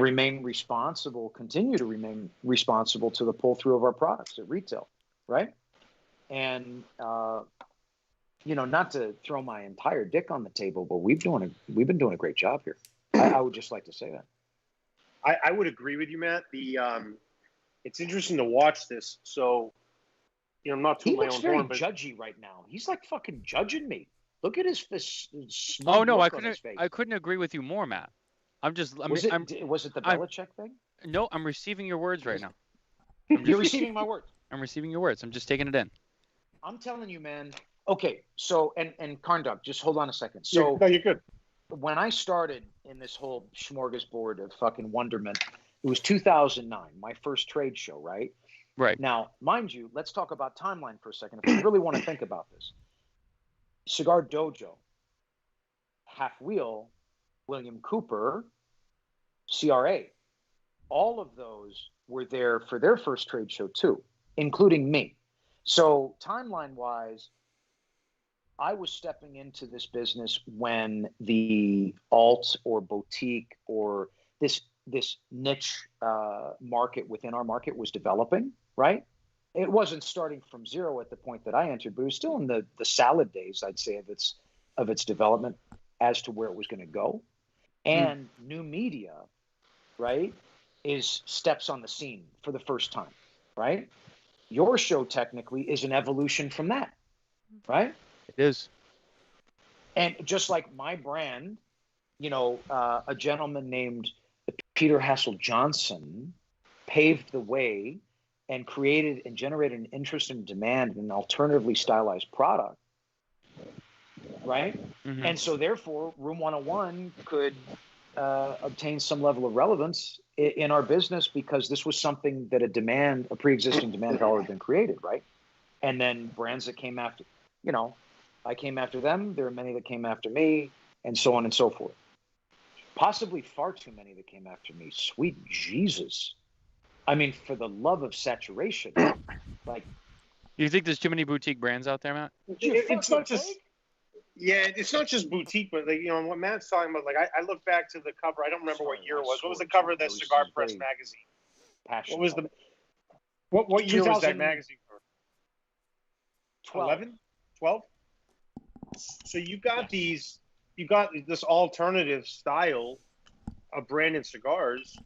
continue to remain responsible to the pull through of our products at retail, right? And, you know, not to throw my entire dick on the table, but we've been doing a great job here. I would just like to say that. I would agree with you, Matt. It's interesting to watch this. So, you know, I'm not tooting my own horn. He looks very judgy right now. He's like fucking judging me. Look at his smug look on his face. I couldn't agree with you more, Matt. Was it the Belichick thing? No, I'm receiving your words right now. You're receiving my words. I'm receiving your words. I'm just taking it in. I'm telling you, man. Okay, so and Carndog, just hold on a second. So no, you're good. When I started in this whole smorgasbord of fucking wonderment, it was 2009, my first trade show, right? Right. Now, mind you, let's talk about timeline for a second. If you really want to think about this. Cigar Dojo, Half Wheel, William Cooper, CRA, all of those were there for their first trade show too, including me. So timeline-wise, I was stepping into this business when the alt or boutique or this niche market within our market was developing, right? It wasn't starting from zero at the point that I entered, but it was still in the salad days, I'd say, of its development as to where it was going to go. And new media, right, steps on the scene for the first time, right? Your show technically is an evolution from that, right? It is. And just like my brand, you know, a gentleman named Peter Hassel Johnson paved the way and created and generated an interest and demand in an alternatively stylized product, right? Mm-hmm. And so therefore, Room101 could obtain some level of relevance in our business because this was something that a pre-existing demand had already been created, right? And then brands that came after, you know, I came after them. There are many that came after me, and so on and so forth. Possibly far too many that came after me. Sweet Jesus. I mean, for the love of saturation, like. You think there's too many boutique brands out there, Matt? It's not just. Yeah, it's not just boutique, but like, what Matt's talking about. Like, I look back to the cover. I don't remember what year it was. What was the cover of that Cigar Press magazine? What was the? What year was that magazine for? 11? 12? So you got this alternative style of branded cigars,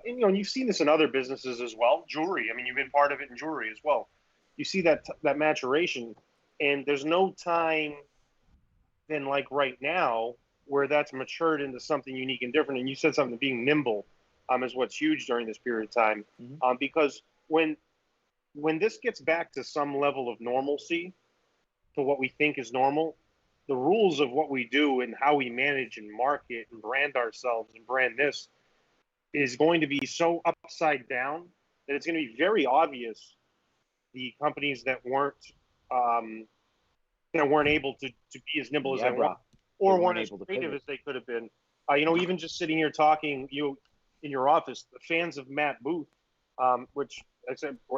and you've seen this in other businesses as well. Jewelry. I mean, you've been part of it in jewelry as well. You see that maturation, and there's no time than like right now where that's matured into something unique and different. And you said something, being nimble is what's huge during this period of time, because when this gets back to some level of normalcy, to what we think is normal, the rules of what we do and how we manage and market and brand ourselves and brand this is going to be so upside down that it's going to be very obvious the companies that weren't able to be as nimble as they were, or weren't as creative as they could have been. Even just sitting here talking, in your office, the fans of Matt Booth, which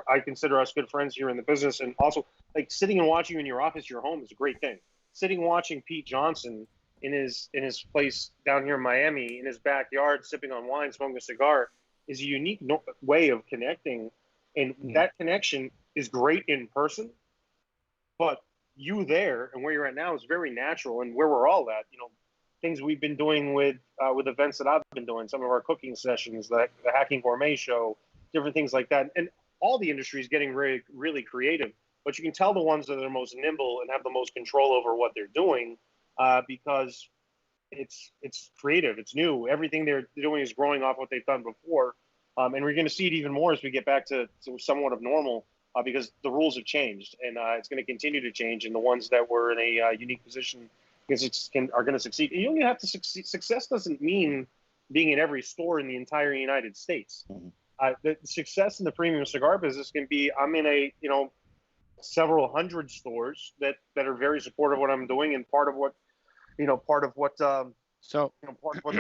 I consider us good friends here in the business, and also like sitting and watching you in your office, your home is a great thing. Sitting watching Pete Johnson in his place down here in Miami, in his backyard, sipping on wine, smoking a cigar, is a unique way of connecting, and that connection is great in person, but you there and where you're at now is very natural, and where we're all at, things we've been doing with events that I've been doing, some of our cooking sessions, the Hacking Gourmet Show, different things like that. And all the industry is getting really, really creative, but you can tell the ones that are most nimble and have the most control over what they're doing, because it's creative, it's new. Everything they're doing is growing off what they've done before. And we're going to see it even more as we get back to somewhat of normal, because the rules have changed, and it's going to continue to change. And the ones that were in a unique position are going to succeed. And you don't have to succeed. Success doesn't mean being in every store in the entire United States. The success in the premium cigar business can be, I'm in several hundred stores that are very supportive of what I'm doing, and part of what the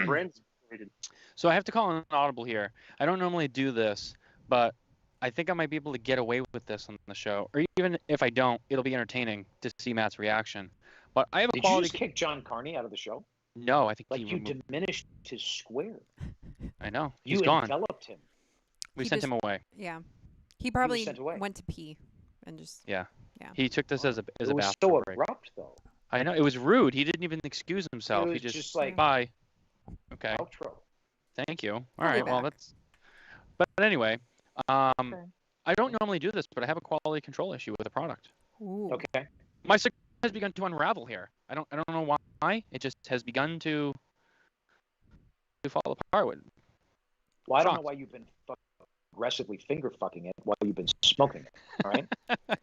brand's created. So I have to call an audible here. I don't normally do this, but I think I might be able to get away with this on the show, or even if I don't, it'll be entertaining to see Matt's reaction. But I have a quality. Did you just kick John Carney out of the show? No, I think you diminished his square. I know. He's gone. You enveloped him. We sent him away. Yeah, he probably went to pee and just. Yeah. He took this as a bathroom break. It was so abrupt, though. I know, it was rude. He didn't even excuse himself. He just like, bye. Okay. Outro. Thank you. All right. Well, that's. But anyway, I don't normally do this, but I have a quality control issue with a product. Ooh. Okay. My cigar has begun to unravel here. I don't know why. It just has begun to fall apart. Well, I don't know why you've been aggressively finger fucking it while you've been smoking it. All right.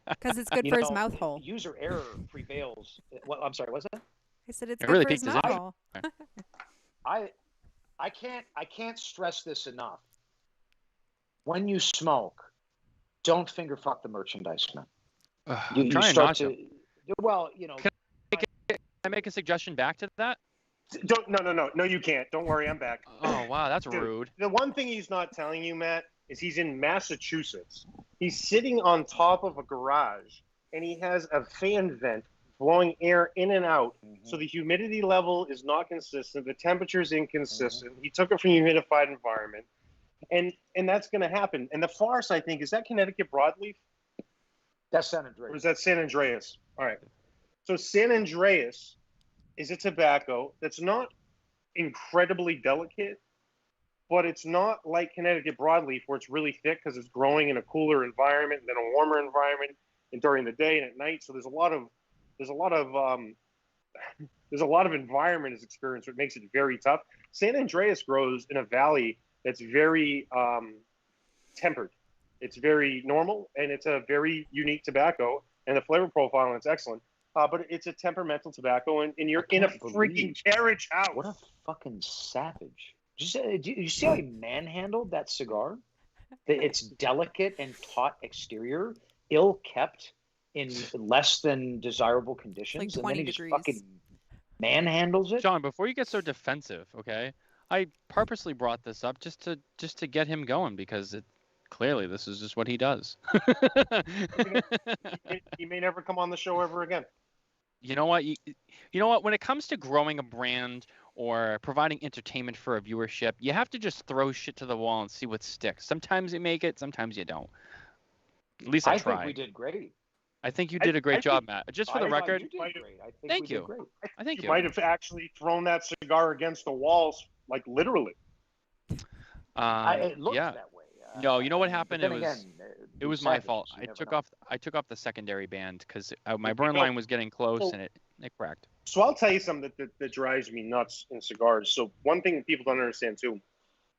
Because it's good for his mouth hole. User error prevails. Well, I'm sorry. What's that? I said it's good for his mouth hole. I can't stress this enough. When you smoke, don't finger fuck the merchandise, man. You start to. Well, Can I make a suggestion back to that? No, you can't. Don't worry, I'm back. Oh, wow, that's rude. The one thing he's not telling you, Matt, is he's in Massachusetts. He's sitting on top of a garage, and he has a fan vent blowing air in and out, so the humidity level is not consistent, the temperature is inconsistent. He took it from a humidified environment, and that's going to happen. And the farce, I think, is that Connecticut broadleaf? That's San Andreas. Or is that San Andreas? All right. So San Andreas is a tobacco that's not incredibly delicate, but it's not like Connecticut broadleaf where it's really thick because it's growing in a cooler environment than a warmer environment, and during the day and at night. So there's a lot of environment is experienced, which makes it very tough. San Andreas grows in a valley that's very tempered. It's very normal, and it's a very unique tobacco, and the flavor profile and it's excellent. But it's a temperamental tobacco, and you're in a freaking carriage house. What a fucking savage. Do you see how he manhandled that cigar? Its delicate and taut exterior, ill-kept in less than desirable conditions, like and then he degrees. Just fucking manhandles it. John, before you get so defensive, okay? I purposely brought this up just to get him going, because Clearly, this is just what he does. He may never come on the show ever again. You know what? You know what? When it comes to growing a brand or providing entertainment for a viewership, you have to just throw shit to the wall and see what sticks. Sometimes you make it, sometimes you don't. At least I try. I think we did great. I think you did a great job, Matt. Just for the record, you did great. I think thank we you. did great. I think you might have actually thrown that cigar against the walls, like literally. It looked that way. No, you know what happened? It was my fault. I took off the secondary band because my burn line was getting close and it cracked. So I'll tell you something that drives me nuts in cigars. So one thing that people don't understand too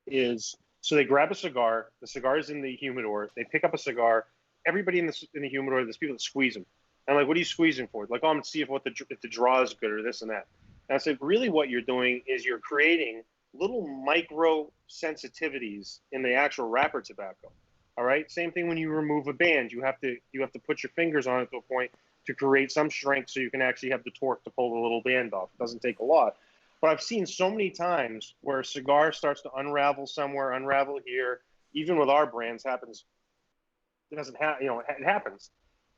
is, so they grab a cigar, the cigar's in the humidor, they pick up a cigar, everybody in the humidor, there's people that squeeze them. And I'm like, what are you squeezing for? Like, oh, I'm to see if the draw is good or this and that. And I said, really what you're doing is you're creating little micro sensitivities in the actual wrapper tobacco. All right. Same thing when you remove a band, you have to put your fingers on it to a point to create some strength so you can actually have the torque to pull the little band off. It doesn't take a lot. But I've seen so many times where a cigar starts to unravel somewhere, unravel here. Even with our brands, happens. It doesn't have, it happens,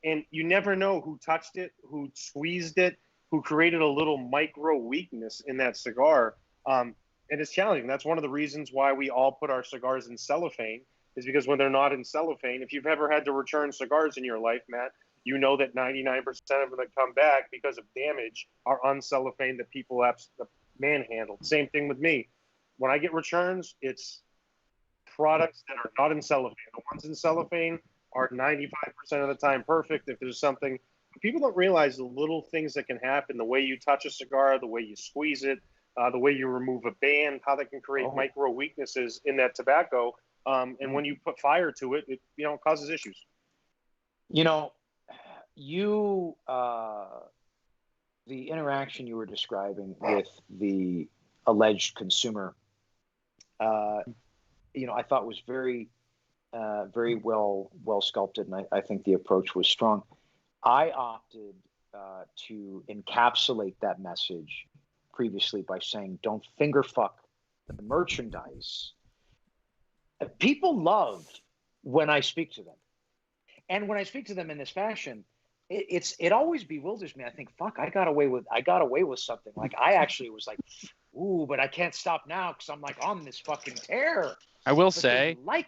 and you never know who touched it, who squeezed it, who created a little micro weakness in that cigar. And it's challenging. That's one of the reasons why we all put our cigars in cellophane, is because when they're not in cellophane, if you've ever had to return cigars in your life, Matt, you know that 99% of them that come back because of damage are uncellophane that people have manhandled. Same thing with me. When I get returns, it's products that are not in cellophane. The ones in cellophane are 95% of the time perfect. If there's something, people don't realize the little things that can happen, the way you touch a cigar, the way you squeeze it, the way you remove a band, how that can create micro weaknesses in that tobacco. And when you put fire to it, it causes issues. The interaction you were describing with the alleged consumer, I thought was very well sculpted, and I think the approach was strong. I opted to encapsulate that message previously by saying, don't finger fuck the merchandise. People love when I speak to them. And when I speak to them in this fashion, it always bewilders me. I think, fuck, I got away with something. Like, I actually was like, ooh, but I can't stop now because I'm like on this fucking tear. I will say, man.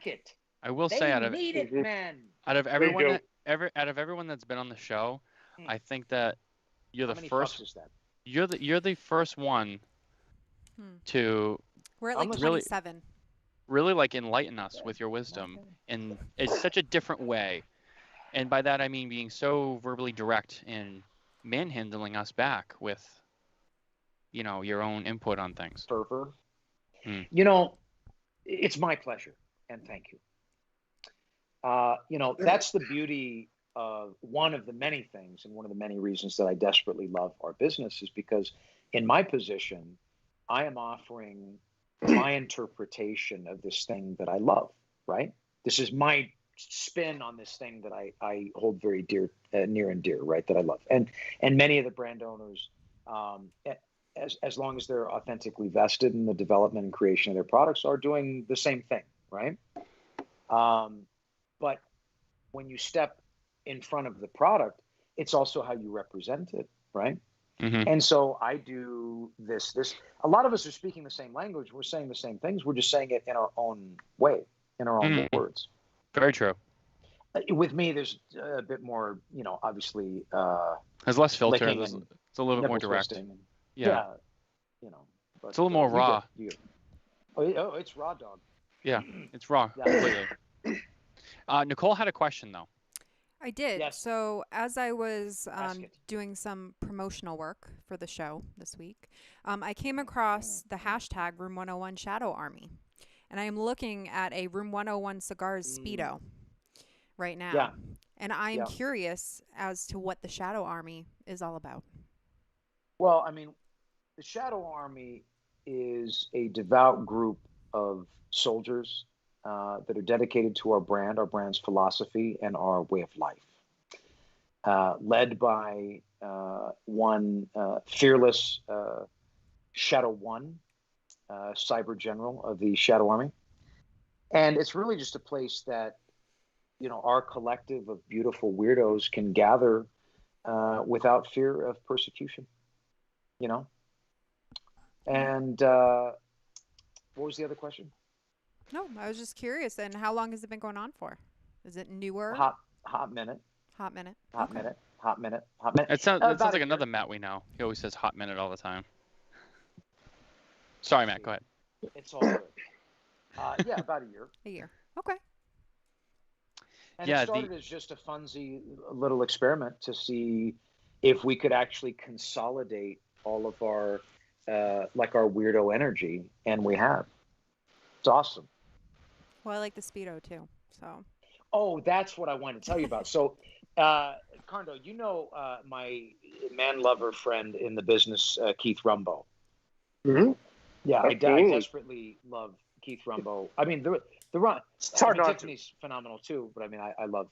Out of everyone that's been on the show, I think that you're the first. You're the first one to. We're at like 27. Really like enlighten us with your wisdom in such a different way. And by that I mean being so verbally direct and manhandling us back with, your own input on things. Fervor. It's my pleasure, and thank you. That's the beauty of one of the many things, and one of the many reasons that I desperately love our business is because in my position, I am offering my interpretation of this thing that I love, right? This is my spin on this thing that I hold very dear, near and dear, right? That I love. And many of the brand owners, as long as they're authentically vested in the development and creation of their products, are doing the same thing, right? But when you step in front of the product, it's also how you represent it, right? Mm-hmm. And so I do this. A lot of us are speaking the same language. We're saying the same things. We're just saying it in our own way, in our own words. Very true. With me, there's a bit more, obviously. There's less filter. It's a little bit more direct. Yeah. But, it's a little more raw. Oh, it's raw, dog. Yeah, it's raw. Completely. Nicole had a question, though. I did. Yes. So as I was doing some promotional work for the show this week, I came across the hashtag Room101 Shadow Army. And I am looking at a Room101 Cigars speedo right now. Yeah. And I'm curious as to what the Shadow Army is all about. Well, I mean, the Shadow Army is a devout group of soldiers that are dedicated to our brand's philosophy, and our way of life. Led by one fearless Shadow One, Cyber General of the Shadow Army. And it's really just a place that, you know, our collective of beautiful weirdos can gather without fear of persecution, you know? And what was the other question? No, I was just curious. And how long has it been going on for? Is it newer? Hot minute. Hot minute. Hot Okay. minute. Hot minute. Hot minute. It sounds like another Matt we know. He always says hot minute all the time. Sorry, Matt. Go ahead. It's all good. Yeah, about a year. A year. Okay. And it started as just a funsy little experiment to see if we could actually consolidate all of our like our weirdo energy, and we have. It's awesome. Well, I like the speedo too. So. Oh, that's what I wanted to tell you about. So, Carndo, you know my man lover friend in the business, Keith Rumbo. Mm-hmm. Yeah, I desperately love Keith Rumbo. I mean, the run. Tiffany's phenomenal too, but I mean, I love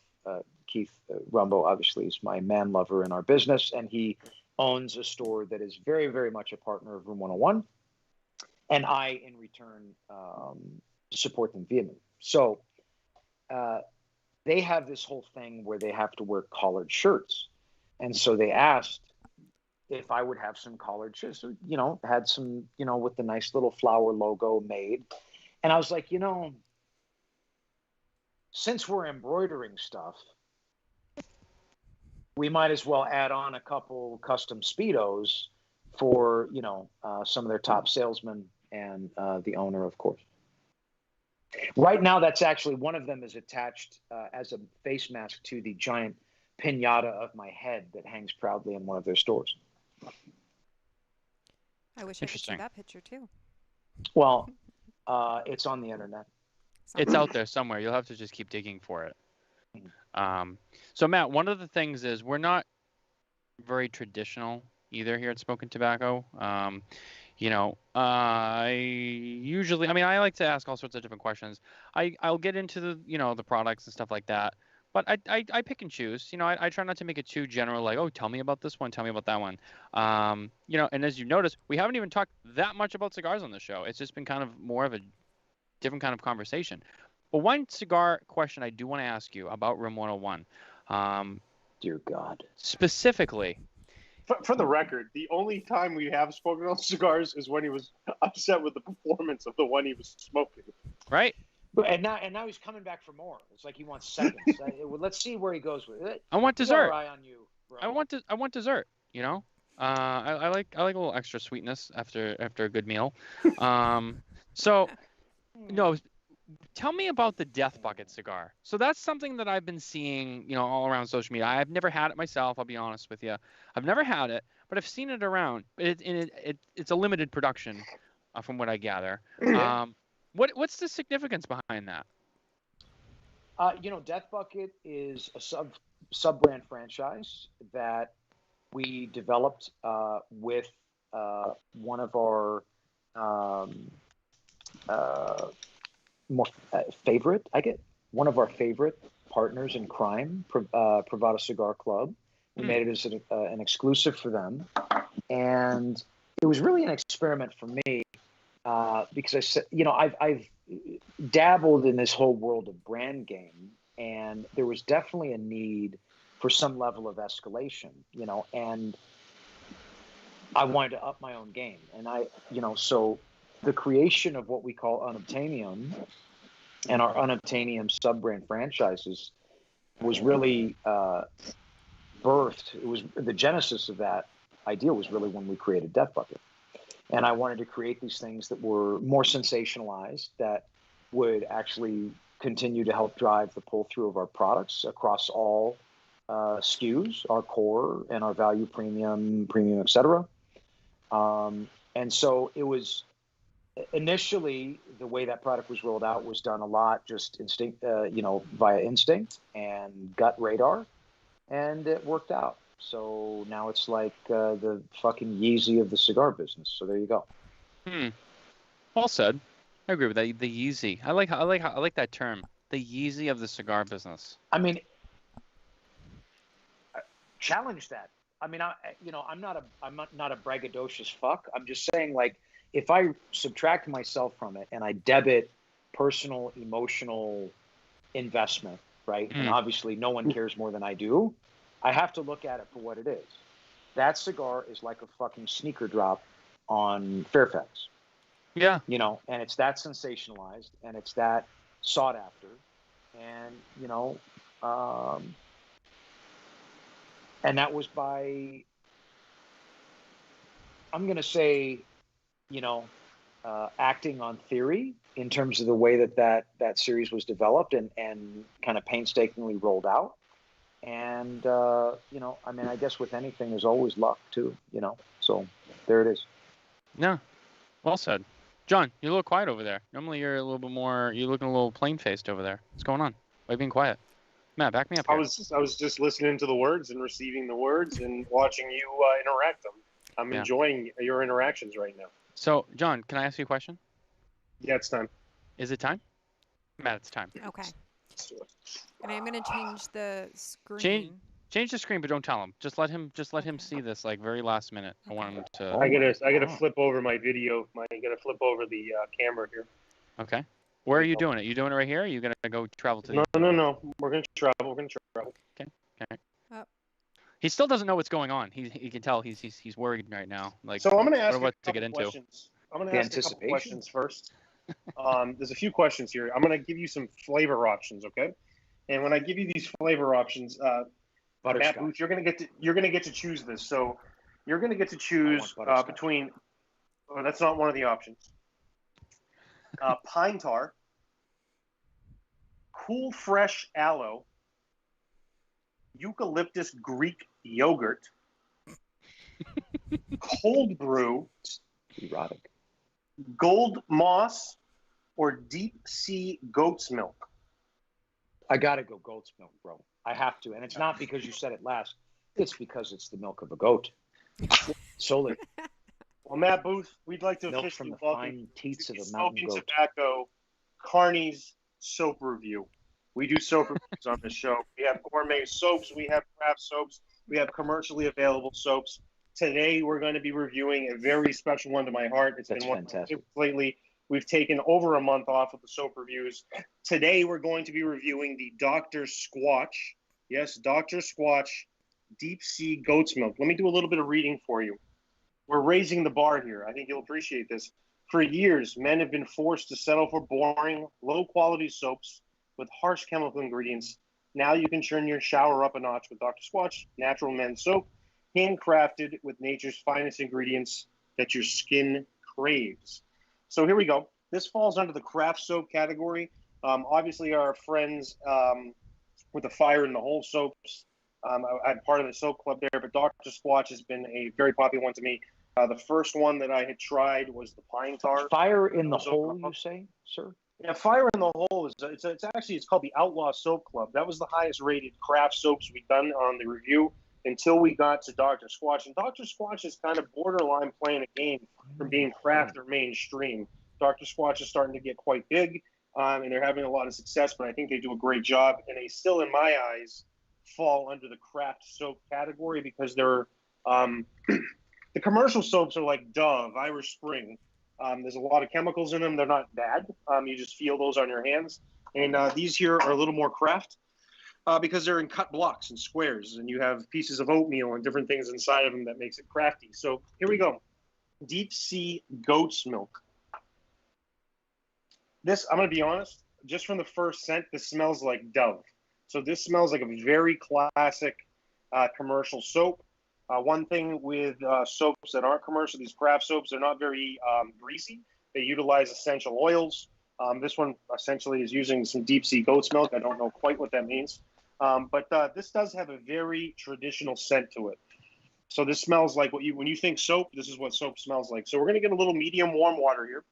Keith Rumbo. Obviously, is my man lover in our business, and he owns a store that is very, very much a partner of Room101, and I, in return, support them vehemently. So they have this whole thing where they have to wear collared shirts, and so they asked if I would have some collared shirts, you know, had some, you know, with the nice little flower logo made. And I was like, you know, since we're embroidering stuff, we might as well add on a couple custom Speedos for, you know, some of their top salesmen and the owner, of course. Right now, that's actually, one of them is attached as a face mask to the giant piñata of my head that hangs proudly in one of their stores. I wish I could see that picture too. Well, it's on the internet. It's out there somewhere. You'll have to just keep digging for it. So, Matt, one of the things is we're not very traditional either here at Smokin Tabacco. You know, I like to ask all sorts of different questions. I'll get into the, you know, the products and stuff like that. But I pick and choose. You know, I try not to make it too general, like, oh, tell me about this one, tell me about that one. You know, and as you notice, we haven't even talked that much about cigars on the show. It's just been kind of more of a different kind of conversation. But one cigar question I do want to ask you about Room101. Dear God. Specifically. For the record, the only time we have spoken on cigars is when he was upset with the performance of the one he was smoking. Right. And now he's coming back for more. It's like he wants seconds. Let's see where he goes with it. I want dessert. Eye on you, bro. I want dessert. You know, I like a little extra sweetness after a good meal. So, no, tell me about the Death Bucket cigar. So that's something that I've been seeing, you know, all around social media. I've never had it myself. I'll be honest with you. I've never had it, but I've seen it around. It's a limited production, from what I gather. What's the significance behind that? You know, Death Bucket is a sub-brand franchise that we developed with one of our one of our favorite partners in crime, Privada Cigar Club. We made it as an exclusive for them, and it was really an experiment for me. Because I said, you know, I've dabbled in this whole world of brand game, and there was definitely a need for some level of escalation, you know, and I wanted to up my own game. And so the creation of what we call Unobtainium and our Unobtainium sub-brand franchises was really birthed. It was the genesis of that idea was really when we created Death Bucket. And I wanted to create these things that were more sensationalized, that would actually continue to help drive the pull-through of our products across all SKUs, our core and our value premium, et cetera. And so it was initially, the way that product was rolled out was done a lot just instinct, via instinct and gut radar, and it worked out. So now it's like the fucking Yeezy of the cigar business. So there you go. Well said. I agree with that. The Yeezy. I like that term. The Yeezy of the cigar business. I mean, challenge that. I mean, I'm not a braggadocious fuck. I'm just saying, like, if I subtract myself from it and I debit personal, emotional investment, right? And obviously no one cares more than I do. I have to look at it for what it is. That cigar is like a fucking sneaker drop on Fairfax. Yeah. You know, and it's that sensationalized and it's that sought after. And, you know, and that was by, I'm going to say, you know, acting on theory in terms of the way that series was developed and kind of painstakingly rolled out. And, you know, I mean, I guess with anything, there's always luck too, you know, so there it is. Yeah. Well said. John, you're a little quiet over there. Normally you're a little bit more, you're looking a little plain-faced over there. What's going on? Why are you being quiet? Matt, back me up here. I was just listening to the words and receiving the words and watching you interact them. I'm enjoying your interactions right now. So, John, can I ask you a question? Yeah, it's time. Is it time? Matt, it's time. Okay. And I'm gonna change the screen. Change the screen, but don't tell him. Just let him see this like very last minute. I want him to. I gotta flip over my video. I gotta flip over the camera here. Okay. Where are you doing it? You doing it right here? Or are you gonna go travel to? No. We're gonna travel. Okay. He still doesn't know what's going on. He can tell he's worried right now. Like, so I'm gonna ask what to get into. Questions. I'm gonna ask a couple questions first. There's a few questions here. I'm gonna give you some flavor options, okay? And when I give you these flavor options, Matt Booth, you're gonna get to choose this. So you're gonna get to choose between. Oh, that's not one of the options. Pine tar, cool fresh aloe, eucalyptus Greek yogurt, cold brew, erotic, gold moss, or deep sea goat's milk. I gotta go goat's milk, bro. I have to, and it's not because you said it last. It's because it's the milk of a goat. Solely. Well, Matt Booth, we'd like to milk officially from the fine teats of a mountain Smokin goat. Tabacco Carney's soap review. We do soap reviews on this show. We have gourmet soaps. We have craft soaps. We have commercially available soaps. Today, we're going to be reviewing a very special one to my heart. It's been one fantastic. Lately. We've taken over a month off of the soap reviews. Today, we're going to be reviewing the Dr. Squatch. Yes, Dr. Squatch Deep Sea Goat's Milk. Let me do a little bit of reading for you. We're raising the bar here. I think you'll appreciate this. For years, men have been forced to settle for boring, low-quality soaps with harsh chemical ingredients. Now you can turn your shower up a notch with Dr. Squatch Natural Men's Soap, handcrafted with nature's finest ingredients that your skin craves. So here we go. This falls under the craft soap category. Obviously, our friends with the Fire in the Hole soaps, I'm part of the soap club there, but Dr. Squatch has been a very popular one to me. The first one that I had tried was the Pine Tar. Fire in the Hole, you say, sir? Yeah, Fire in the Hole is it's called the Outlaw Soap Club. That was the highest rated craft soaps we've done on the review until we got to Dr. Squatch. And Dr. Squatch is kind of borderline playing a game from being craft or mainstream. Dr. Squatch is starting to get quite big, and they're having a lot of success, but I think they do a great job. And they still, in my eyes, fall under the craft soap category because they're the commercial soaps are like Dove, Irish Spring. There's a lot of chemicals in them. They're not bad. You just feel those on your hands. And these here are a little more craft because they're in cut blocks and squares, and you have pieces of oatmeal and different things inside of them that makes it crafty. So here we go. Deep Sea Goat's Milk. This, I'm going to be honest, just from the first scent, this smells like Dove. So this smells like a very classic commercial soap. One thing with soaps that aren't commercial, these craft soaps, they're not very greasy. They utilize essential oils. This one essentially is using some deep sea goat's milk. I don't know quite what that means. But this does have a very traditional scent to it. So this smells like when you think soap, this is what soap smells like. So we're going to get a little medium warm water here.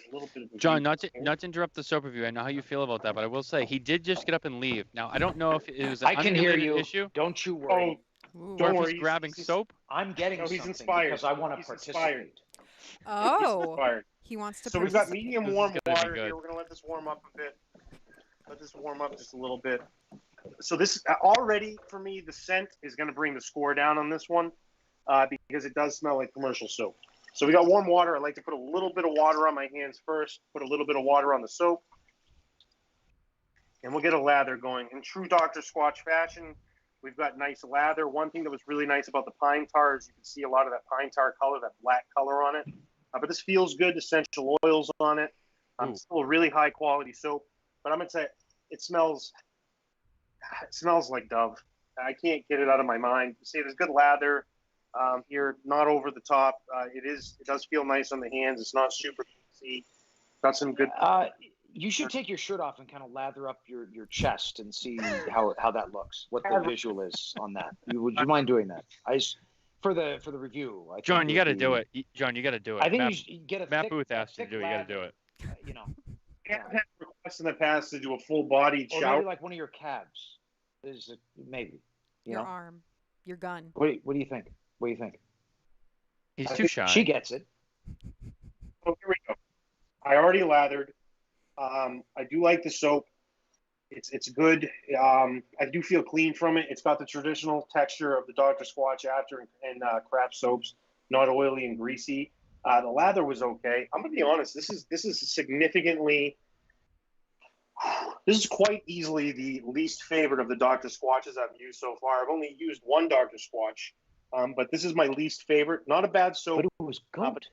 A little bit of John, not to interrupt the soap review. I know how you feel about that, but I will say he did just get up and leave. Now, I don't know if it was an unrelated issue. Don't you worry. Don't worry. He's grabbing soap. I'm getting something he's inspired because I want to participate. Oh, he wants to. So we've got medium warm water here. We're gonna let this warm up a bit. Let this warm up just a little bit. So this already for me, the scent is gonna bring the score down on this one because it does smell like commercial soap. So we got warm water. I like to put a little bit of water on my hands first, put a little bit of water on the soap, and we'll get a lather going. In true Dr. Squatch fashion, we've got nice lather. One thing that was really nice about the pine tar is you can see a lot of that pine tar color, that black color on it. But this feels good, essential oils on it. Still a really high quality soap, but I'm going to say it smells like Dove. I can't get it out of my mind. You see, there's good lather here, not over the top. It does feel nice on the hands. It's not super greasy. Got some good. You should take your shirt off and kind of lather up your chest and see how that looks. What the visual is on that. Would you mind doing that? For the review. John, you got to do it. John, you got to do it. I think you should get a Matt Booth asked you to do it. You got to do it. I've had requests in the past to do a full body shower. Maybe like one of your calves. Maybe. Your arm. Your gun. What do you think? What do you think? He's too shy. She gets it. Oh, here we go. I already lathered. I do like the soap. It's good. I do feel clean from it. It's got the traditional texture of the Dr. Squatch after and craft soaps, not oily and greasy. The lather was okay. I'm gonna be honest. This is significantly. This is quite easily the least favorite of the Dr. Squatches I've used so far. I've only used one Dr. Squatch, but this is my least favorite. Not a bad soap. But it was good.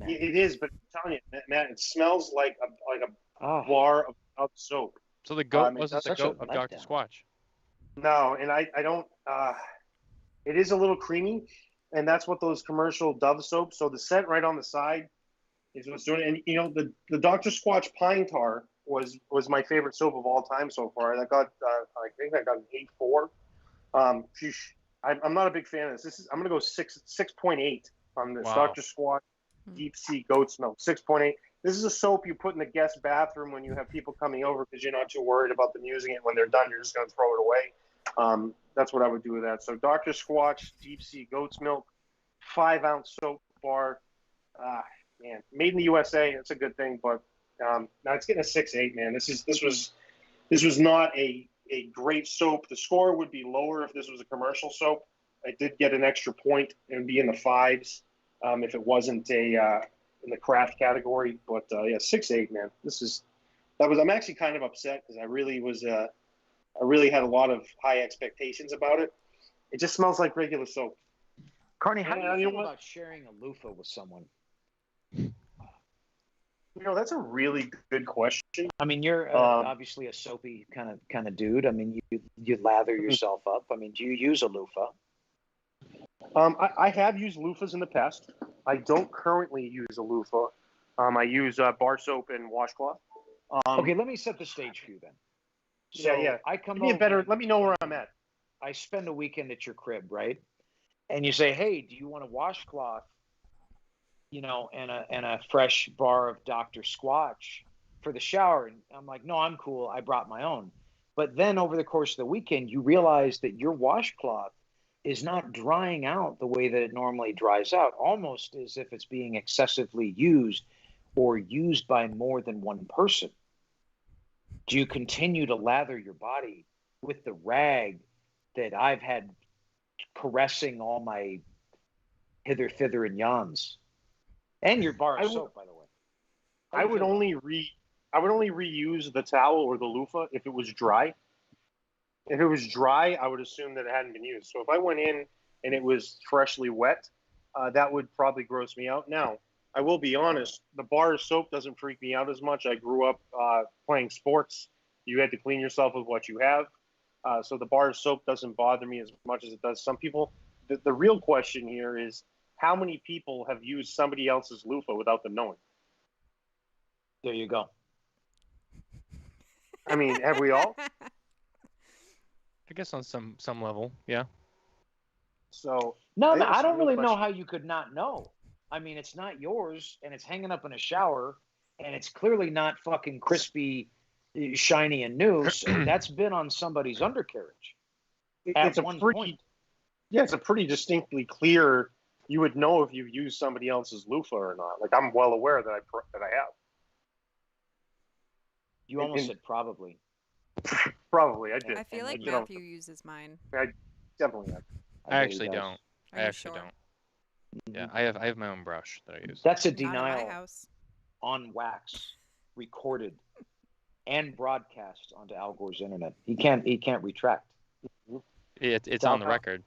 It is, but I'm telling you, Matt, it smells like a bar of soap. So the goat wasn't the goat of Dr. Squatch. No, and I don't. It is a little creamy, and that's what those commercial Dove soaps. So the scent right on the side is what's doing it. And the Dr. Squatch Pine Tar was my favorite soap of all time so far. I got I think I got an 8.4. I'm not a big fan of this. I'm gonna go 6.8 on this. Wow. Dr. Squatch Deep Sea Goat's Milk 6.8. This is a soap you put in the guest bathroom when you have people coming over because you're not too worried about them using it. When they're done, you're just going to throw it away. That's what I would do with that. So Dr. Squatch Deep Sea Goat's Milk, 5-ounce soap bar. Man, made in the USA. It's a good thing, but now it's getting a 6.8. Man, this was not a great soap. The score would be lower if this was a commercial soap. I did get an extra point. It would be in the 5s if it wasn't in the craft category, but 6.8, man. I'm actually kind of upset because I really had a lot of high expectations about it. It just smells like regular soap. Carney, how do you feel about sharing a loofah with someone? That's a really good question. I mean, you're obviously a soapy kind of dude. I mean, you lather yourself up. I mean, do you use a loofah? I have used loofahs in the past. I don't currently use a loofah. I use bar soap and washcloth. Okay, let me set the stage for you then. So yeah. I come Give me over. Let me know where I'm at. I spend a weekend at your crib, right? And you say, "Hey, do you want a washcloth? And a fresh bar of Dr. Squatch for the shower?" And I'm like, "No, I'm cool. I brought my own." But then over the course of the weekend, you realize that your washcloth is not drying out the way that it normally dries out, almost as if it's being excessively used or used by more than one person. Do you continue to lather your body with the rag that I've had caressing all my hither, thither, and yons? And your bar of soap, by the way. I would only reuse the towel or the loofah if it was dry. If it was dry, I would assume that it hadn't been used. So if I went in and it was freshly wet, that would probably gross me out. Now, I will be honest, the bar of soap doesn't freak me out as much. I grew up playing sports. You had to clean yourself with what you have. So the bar of soap doesn't bother me as much as it does some people. The real question here is, how many people have used somebody else's loofah without them knowing? There you go. I mean, have we all? I guess on some level, yeah. So no, I don't really know how you could not know. I mean, it's not yours, and it's hanging up in a shower, and it's clearly not fucking crispy, shiny, and new. So that's been on somebody's undercarriage. It's a pretty distinctly clear. You would know if you used somebody else's loofah or not. Like, I'm well aware that I have. You almost said probably. Probably, I did. I feel like Matthew uses mine. I definitely have. I actually don't. I actually don't. Yeah, I have my own brush that I use. That's a Not at denial my house. on wax, recorded, and broadcast onto Al Gore's internet. He can't retract. It's on the record.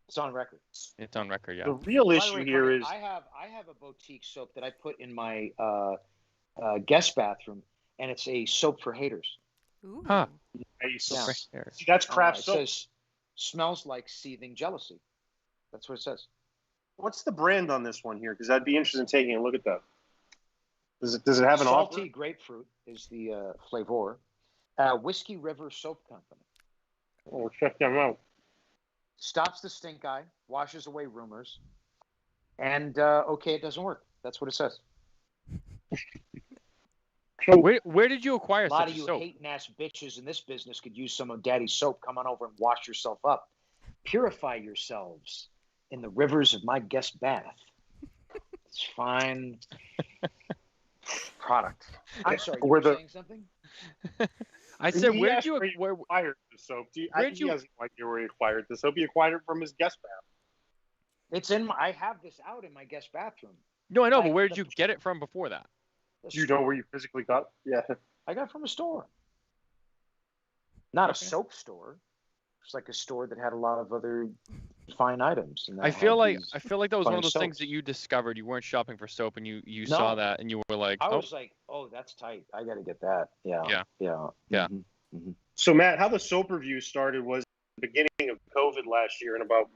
It's on record. It's on record, yeah. The real By the issue way, here Carney, is I have a boutique soap that I put in my guest bathroom, and it's a soap for haters. Ooh. Huh. see, Yeah. that's craft It soap. says smells like seething jealousy. That's what it says. What's the brand on this one here? Because I'd be interested in taking a look at that. Does it have an Salty offer? grapefruit is the flavor. Whiskey River Soap Company. Oh, check them out. Stops the stink eye, washes away rumors, and okay, it doesn't work. That's what it says. Where did you acquire A lot such of you soap? hating ass bitches in this business could use some of Daddy's soap. Come on over and wash yourself up. Purify yourselves in the rivers of my guest bath. It's fine. Product. I'm sorry, you were saying something? I said, He where did asked you where acquired the soap? He has no idea where he acquired the soap. He acquired it from his guest bath. It's in. I have this out in my guest bathroom. No, I know, but where did you get it from before that? Do you know where you physically got it? Yeah. I got it from a store. Not a soap store. It's like a store that had a lot of other fine items. And I feel like that was one of those things that you discovered. You weren't shopping for soap, and you saw that, and you were like, I was like, oh, that's tight. I got to get that. Yeah. Yeah. Mm-hmm. So Matt, how the soap review started was the beginning of COVID last year in about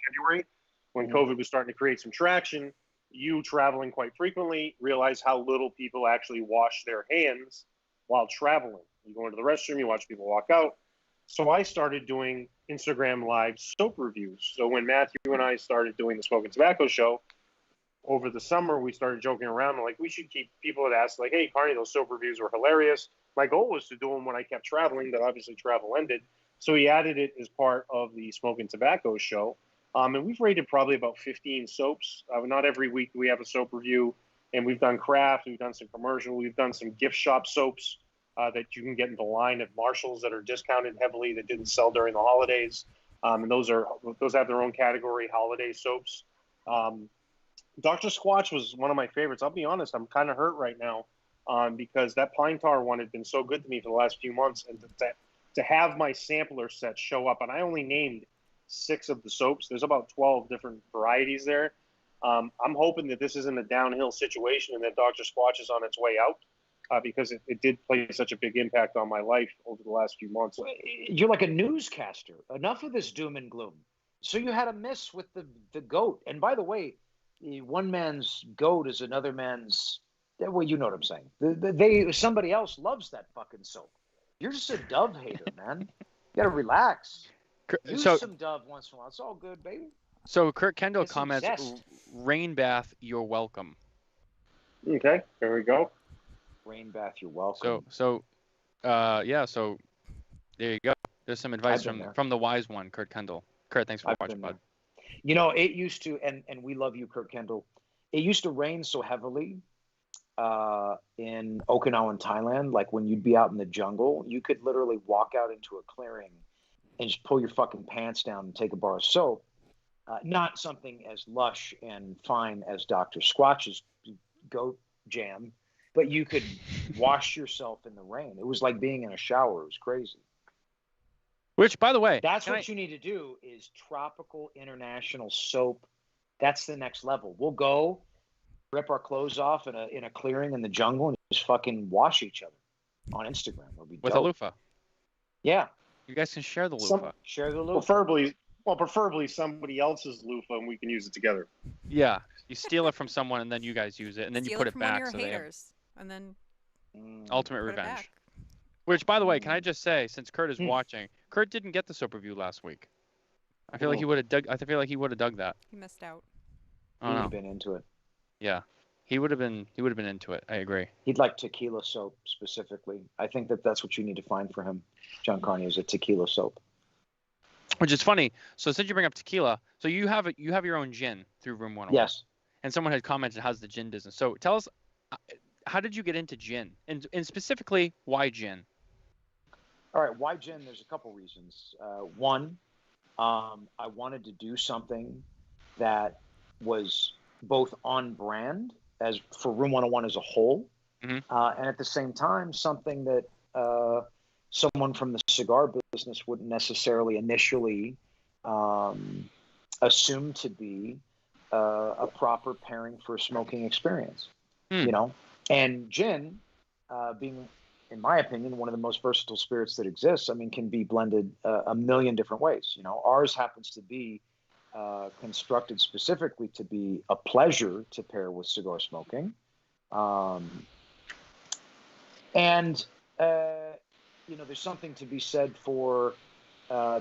February, when COVID was starting to create some traction. You traveling quite frequently realize how little people actually wash their hands while traveling. You go into the restroom, you watch people walk out. So I started doing Instagram live soap reviews. So when Matthew and I started doing the Smokin Tabacco Show over the summer, we started joking around like we should keep people that ask like, hey, Carney, those soap reviews were hilarious. My goal was to do them when I kept traveling, but obviously travel ended. So he added it as part of the Smokin Tabacco Show. And we've rated probably about 15 soaps. Not every week do we have a soap review. And we've done craft, we've done some commercial, we've done some gift shop soaps that you can get in the line at Marshall's that are discounted heavily that didn't sell during the holidays. And those have their own category, holiday soaps. Dr. Squatch was one of my favorites. I'll be honest, I'm kind of hurt right now because that pine tar one had been so good to me for the last few months. And to have my sampler set show up, and I only named 6 of the soaps. There's about 12 different varieties there. I'm hoping that this isn't a downhill situation and that Dr. Squatch is on its way out because it did play such a big impact on my life over the last few months. You're like a newscaster. Enough of this doom and gloom. So you had a miss with the goat. And by the way, one man's goat is another man's. Well, you know what I'm saying. Somebody else loves that fucking soap. You're just a Dove hater, man. You gotta relax. Use some Dove once in a while. It's all good, baby. So Kurt Kendall comments, rain bath, you're welcome. Okay, there we go. Rain bath, you're welcome. So there you go. There's some advice from the wise one, Kurt Kendall. Kurt, thanks for watching, bud. You know, it used to, and we love you, Kurt Kendall. It used to rain so heavily in Okinawa and Thailand. Like when you'd be out in the jungle, you could literally walk out into a clearing and just pull your fucking pants down and take a bar of soap. Not something as lush and fine as Dr. Squatch's goat jam, but you could wash yourself in the rain. It was like being in a shower. It was crazy. Which, by the way, that's what you need to do is tropical international soap. That's the next level. We'll go rip our clothes off in a clearing in the jungle and just fucking wash each other on Instagram. With a loofah. Yeah. You guys can share the loofah. Share the loofah. Preferably somebody else's loofah, and we can use it together. Yeah, you steal it from someone, and then you guys use it, and then you put it back. One of your haters, and then ultimate revenge. Which, by the way, can I just say, since Kurt is watching, Kurt didn't get the soap review last week. I feel like he would have dug. I feel like he would have dug that. He missed out. He would have been into it. Yeah, he would have been. He would have been into it. I agree. He'd like tequila soap specifically. I think that's what you need to find for him, John Carney, is a tequila soap. Which is funny. So since you bring up tequila, so you have your own gin through Room101. Yes. And someone had commented, how's the gin business? So tell us, how did you get into gin? And specifically, why gin? All right, why gin? There's a couple reasons. One, I wanted to do something that was both on brand as for Room 101 as a whole, and at the same time, something that someone from the cigar business wouldn't necessarily initially assume to be a proper pairing for a smoking experience. You know, and gin, being, in my opinion, one of the most versatile spirits that exists, I mean, can be blended a million different ways. You know, ours happens to be constructed specifically to be a pleasure to pair with cigar smoking. You know, there's something to be said for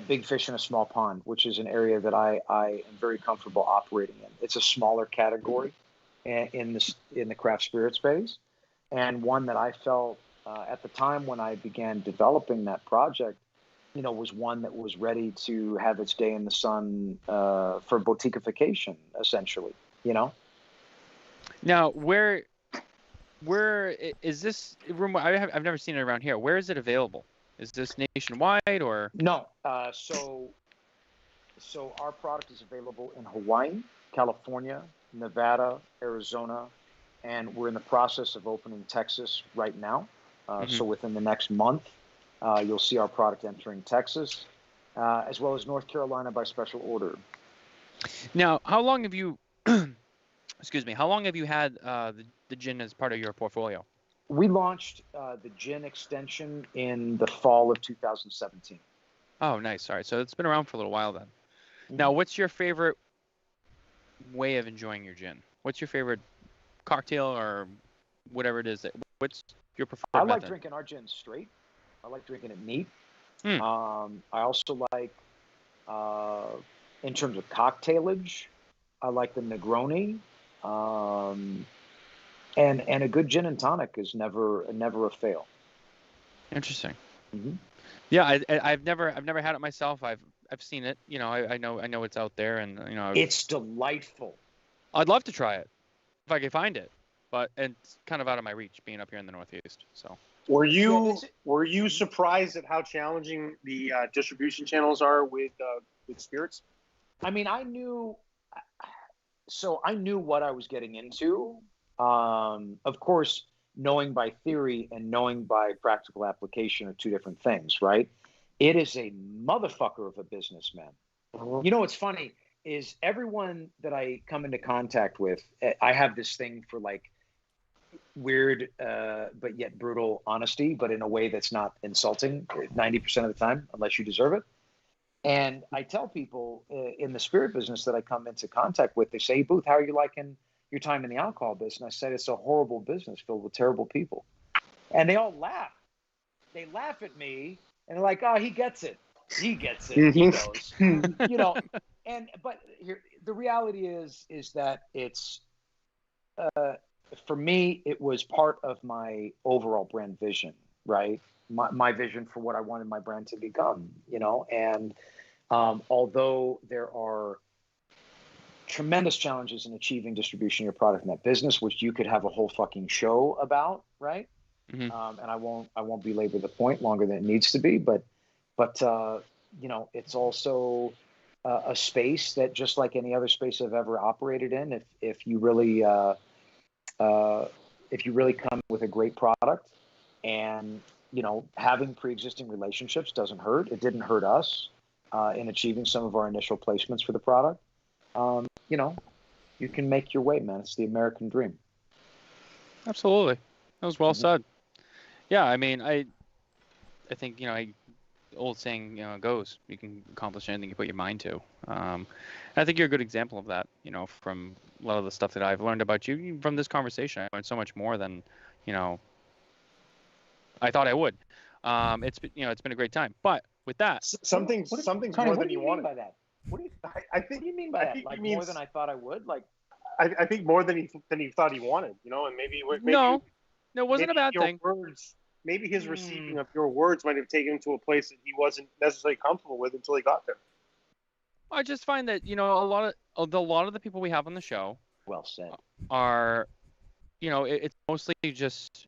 big fish in a small pond, which is an area that I am very comfortable operating in. It's a smaller category in the craft spirit space, and one that I felt at the time when I began developing that project, you know, was one that was ready to have its day in the sun for boutiquification, essentially. You know. Now, where is this room? I've never seen it around here. Where is it available? Is this nationwide or? No. So our product is available in Hawaii, California, Nevada, Arizona, and we're in the process of opening Texas right now. So within the next month, you'll see our product entering Texas, as well as North Carolina by special order. Now, how long have you, excuse me, how long have you had the gin as part of your portfolio? We launched the gin extension in the fall of 2017. Oh, nice. All right. So it's been around for a little while then. Now, what's your favorite way of enjoying your gin? What's your favorite cocktail or whatever it is? What's your preferred method? I like drinking our gin straight. I like drinking it neat. I also like, in terms of cocktailage, I like the Negroni. And a good gin and tonic is never a fail. Interesting. Yeah, I've never had it myself. I've seen it. You know, I know it's out there, and you know, it's delightful. I'd love to try it if I could find it, but it's kind of out of my reach, being up here in the Northeast. So, were you surprised at how challenging the distribution channels are with spirits? I mean, I knew what I was getting into. Of course, knowing by theory and knowing by practical application are two different things, right? It is a motherfucker of a business, man. You know what's funny is everyone that I come into contact with, I have this thing for like weird but yet brutal honesty, but in a way that's not insulting 90% of the time, unless you deserve it. And I tell people in the spirit business that I come into contact with, they say, hey, Booth, how are you liking your time in the alcohol business? I said, it's a horrible business filled with terrible people. And they all laugh. They laugh at me and they're like, oh, he gets it. He gets it. He knows. You know, but here, the reality is that it's, for me, it was part of my overall brand vision, right? My vision for what I wanted my brand to become, you know, and although there are tremendous challenges in achieving distribution of your product in that business, which you could have a whole fucking show about, right? And I won't belabor the point longer than it needs to be, but you know, it's also a space that, just like any other space I've ever operated in, if you really come with a great product, and you know, having pre-existing relationships doesn't hurt. It didn't hurt us in achieving some of our initial placements for the product. You know, you can make your way, man. It's the American dream. Absolutely. That was well said. Yeah, I mean, I think, you know, old saying, you know, goes, you can accomplish anything you put your mind to. And I think you're a good example of that, you know, from a lot of the stuff that I've learned about you from this conversation. I learned so much more than, you know, I thought I would. It's been a great time. But with that, something's more than you wanted. By that? What do you mean by that? Like means, more than I thought I would? Like, I think more than he thought he wanted, you know, and maybe no, it wasn't a bad thing. Maybe his receiving of your words might have taken him to a place that he wasn't necessarily comfortable with until he got there. I just find that, you know, a lot of the people we have on the show, well said, are, you know, it's mostly just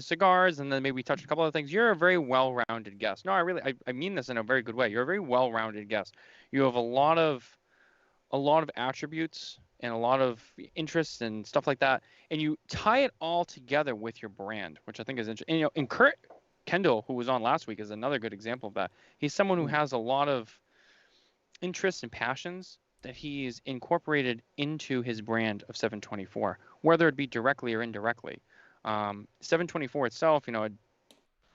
cigars, and then maybe we touch a couple of things. You're a very well-rounded guest. No, I mean this in a very good way. You're a very well-rounded guest. You have a lot of attributes and a lot of interests and stuff like that, and you tie it all together with your brand, which I think is interesting. And, and Kurt Kendall, who was on last week, is another good example of that. He's someone who has a lot of interests and passions that he's incorporated into his brand of 724, whether it be directly or indirectly. 724 itself,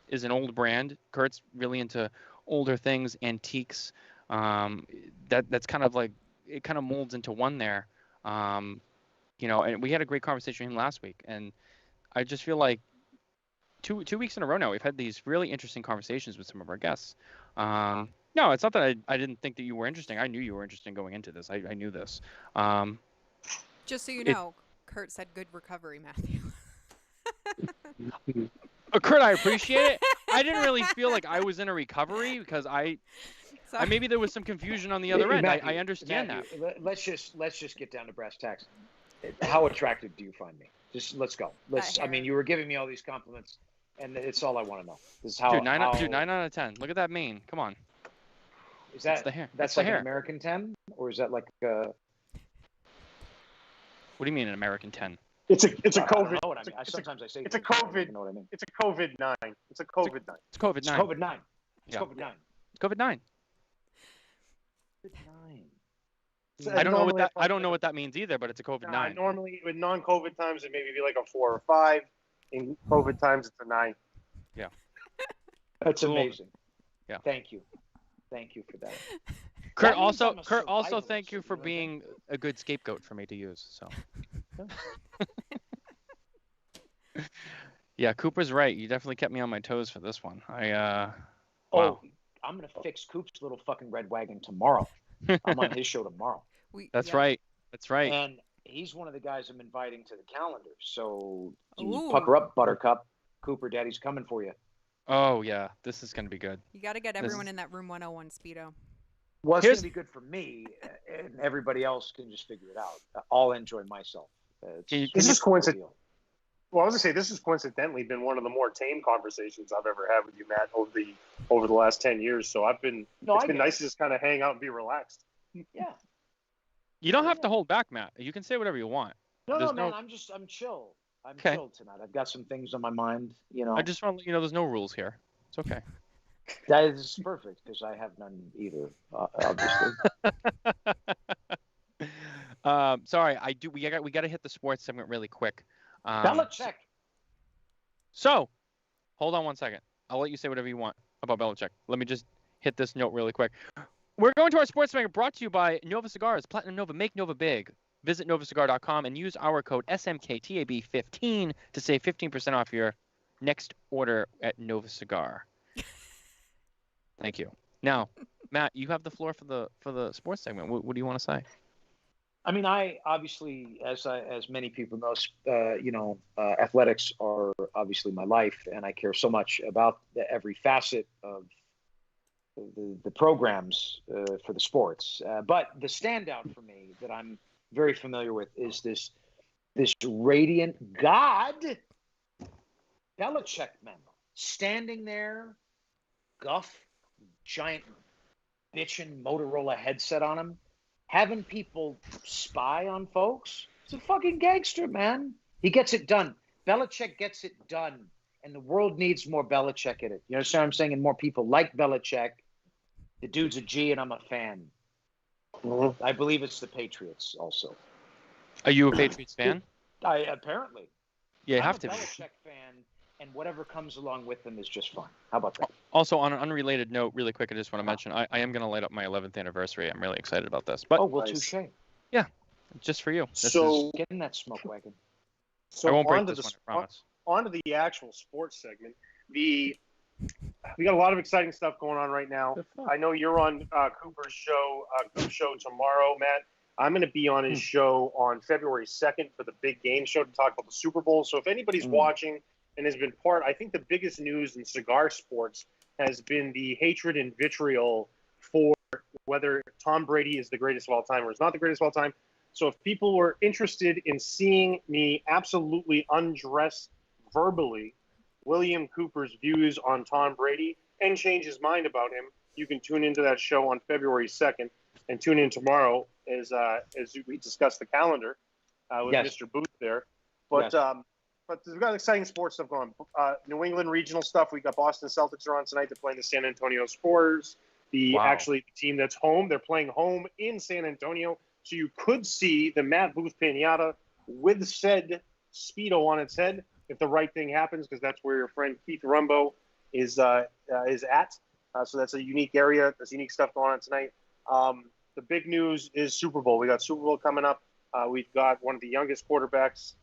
is an old brand. Kurt's really into older things, antiques. That's kind of like, it kind of molds into one there. And we had a great conversation with him last week, and I just feel like two weeks in a row now we've had these really interesting conversations with some of our guests. No, it's not that I didn't think that you were interesting. I knew you were interesting going into this. I knew this. Just so you know, Kurt said good recovery, Matthew. Kurt, I appreciate it. I didn't really feel like I was in a recovery because maybe there was some confusion on the other end. Matthew, I understand Matthew, that. Let's just get down to brass tacks. How attractive do you find me? Just let's go. I mean, you were giving me all these compliments, and it's all I want to know. This is how. Dude, 9 out of 10. Look at that mane. Come on. Is that the hair? That's like an American 10, or is that like? What do you mean an American 10? It's a COVID. Sometimes I say it's a COVID. You know what I mean? It's a COVID-9. It's a COVID-9. It's COVID-9. It's COVID-9. It's Yeah. COVID-9. It's COVID-9. COVID-9. I don't know what that means either, but it's a COVID-9. Normally, with non-COVID times, it maybe be like a 4 or 5. In COVID times, it's a 9. Yeah. That's amazing. Yeah. Thank you for that. Kurt, also thank you for being a good scapegoat for me to use. So. Yeah, Cooper's right. You definitely kept me on my toes for this one. Wow. I'm gonna fix Coop's little fucking red wagon tomorrow. I'm on his show tomorrow. That's right. And he's one of the guys I'm inviting to the calendar. So pucker up, Buttercup. Cooper, Daddy's coming for you. Oh yeah, this is gonna be good. You got to get everyone in that Room 101 speedo. Well, it's going to be good for me, and everybody else can just figure it out. I'll enjoy myself. This is coincidental. Well, I was going to say, this has coincidentally been one of the more tame conversations I've ever had with you, Matt, over the last 10 years. So it's been nice to just kind of hang out and be relaxed. Yeah. You don't have to hold back, Matt. You can say whatever you want. No, man. I'm chill. I'm chill tonight. I've got some things on my mind. I just want to let you know there's no rules here. It's okay. That is perfect because I have none either, obviously. Sorry, we got to hit the sports segment really quick. Belichick. So, hold on one second. I'll let you say whatever you want about Belichick. Let me just hit this note really quick. We're going to our sports segment brought to you by Nova Cigars. Platinum Nova, make Nova big. Visit novacigar.com and use our code SMKTAB15 to save 15% off your next order at Nova Cigar. Thank you. Now, Matt, you have the floor for the sports segment. What do you want to say? I mean, I obviously, as many people know, athletics are obviously my life, and I care so much about every facet of the programs for the sports. But the standout for me that I'm very familiar with is this radiant God, Belichick, man, standing there, guff, giant bitchin' Motorola headset on him, having people spy on folks. He's a fucking gangster, man. He gets it done. Belichick gets it done, and the world needs more Belichick in it. You understand what I'm saying? And more people like Belichick. The dude's a G, and I'm a fan. Mm-hmm. I believe it's the Patriots also. Are you a Patriots fan? Apparently. Yeah, you have to be. I'm a Belichick fan, and whatever comes along with them is just fine. How about that? Also, on an unrelated note, really quick, I just want to mention I am going to light up my 11th anniversary. I'm really excited about this. But touche. Yeah, just for you. Get in that smoke wagon. So I won't break this one, I promise. On to the actual sports segment. We got a lot of exciting stuff going on right now. I know you're on Cooper's show, tomorrow, Matt. I'm going to be on his show on February 2nd for the big game show to talk about the Super Bowl. So if anybody's watching and has been part, I think the biggest news in cigar sports has been the hatred and vitriol for whether Tom Brady is the greatest of all time or is not the greatest of all time. So if people were interested in seeing me absolutely undress verbally William Cooper's views on Tom Brady and change his mind about him, you can tune into that show on February 2nd. and tune in tomorrow as we discuss the calendar with Yes. Mr. Booth there. But but we've got exciting sports stuff going. New England regional stuff. We got Boston Celtics are on tonight. They're playing the San Antonio Spurs. Actually the team that's home. They're playing home in San Antonio. So you could see the Matt Booth Pinata with said speedo on its head if the right thing happens, because that's where your friend Keith Rumbo is at. So that's a unique area. There's unique stuff going on tonight. The big news is Super Bowl. We got Super Bowl coming up. We've got one of the youngest quarterbacks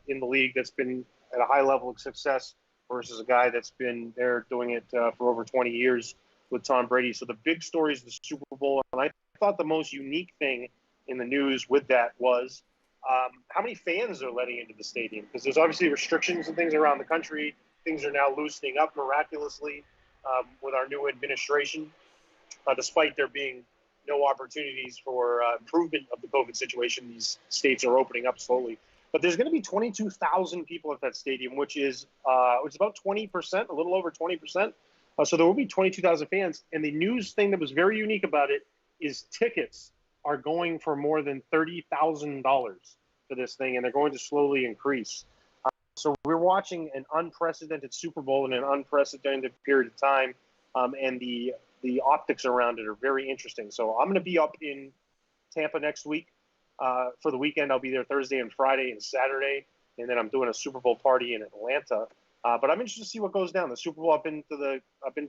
in the league that's been at a high level of success versus a guy that's been there doing it for over 20 years with Tom Brady. So the big story is the Super Bowl. And I thought the most unique thing in the news with that was how many fans they're letting into the stadium. Because there's obviously restrictions and things around the country. Things are now loosening up miraculously with our new administration, despite there being no opportunities for improvement of the COVID situation. These states are opening up slowly. But there's going to be 22,000 people at that stadium, which is about 20%, a little over 20%. So there will be 22,000 fans. And the news thing that was very unique about it is tickets are going for more than $30,000 for this thing, and they're going to slowly increase. So we're watching an unprecedented Super Bowl in an unprecedented period of time, and the optics around it are very interesting. So I'm going to be up in Tampa next week for the weekend. I'll be there Thursday and Friday and Saturday, and then I'm doing a Super Bowl party in Atlanta. But I'm interested to see what goes down. The Super Bowl, I've been to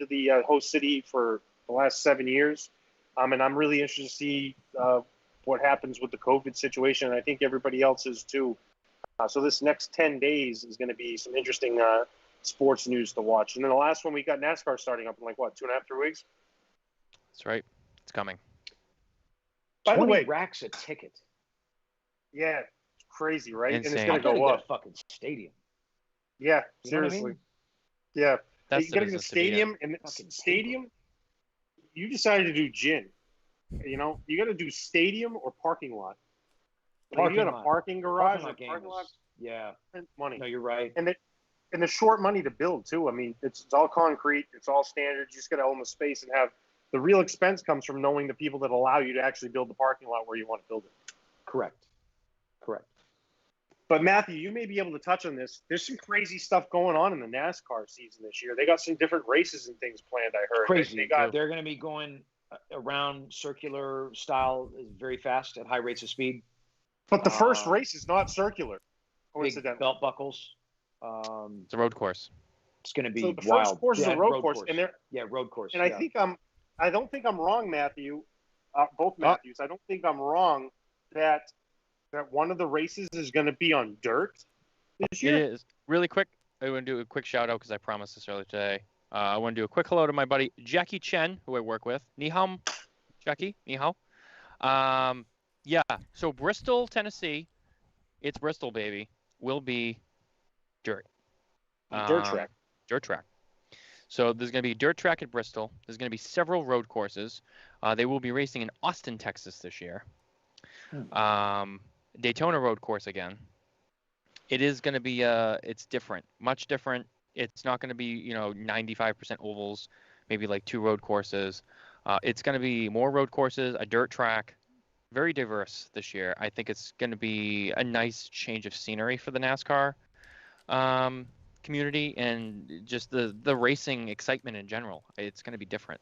the host city for the last 7 years. And I'm really interested to see what happens with the COVID situation. And I think everybody else is too. So this next 10 days is going to be some interesting sports news to watch. And then the last one, we got NASCAR starting up in 2.5, 3 weeks? That's right. It's coming. By the way, racks a ticket. Yeah, it's crazy, right? Insane. And it's going to go up. That fucking stadium. Yeah, You seriously. know what I mean? Yeah. That's you got to get the stadium, and stadium, you decided to do gin. You got to do stadium or parking lot. You got a parking garage or parking lot. Yeah. Money. No, you're right. And the short money to build too. I mean, it's all concrete. It's all standard. You just got to own the space and have the real expense comes from knowing the people that allow you to actually build the parking lot where you want to build it. Correct. But Matthew, you may be able to touch on this. There's some crazy stuff going on in the NASCAR season this year. They got some different races and things planned, I heard. Crazy. They're going to be going around circular style very fast at high rates of speed. But the first race is not circular. Big belt buckles. It's a road course. It's going to be the wild. First course is a road course. And road course. And I don't think I'm wrong, Matthew. Both Matthews. I don't think I'm wrong that one of the races is going to be on dirt this year. It is. Really quick, I want to do a quick shout out because I promised this earlier today. I want to do a quick hello to my buddy Jackie Chen, who I work with. Ni hao, Jackie. Ni hao. Yeah. So Bristol, Tennessee, it's Bristol, baby, will be dirt. Dirt track. Dirt track. So there's going to be a dirt track at Bristol. There's going to be several road courses. They will be racing in Austin, Texas this year. Daytona road course again. It is going to be it's different, much different. It's not going to be 95% ovals, maybe like 2 road courses. It's going to be more road courses, a dirt track, very diverse this year. I think it's going to be a nice change of scenery for the NASCAR community and just the racing excitement in general. It's going to be different.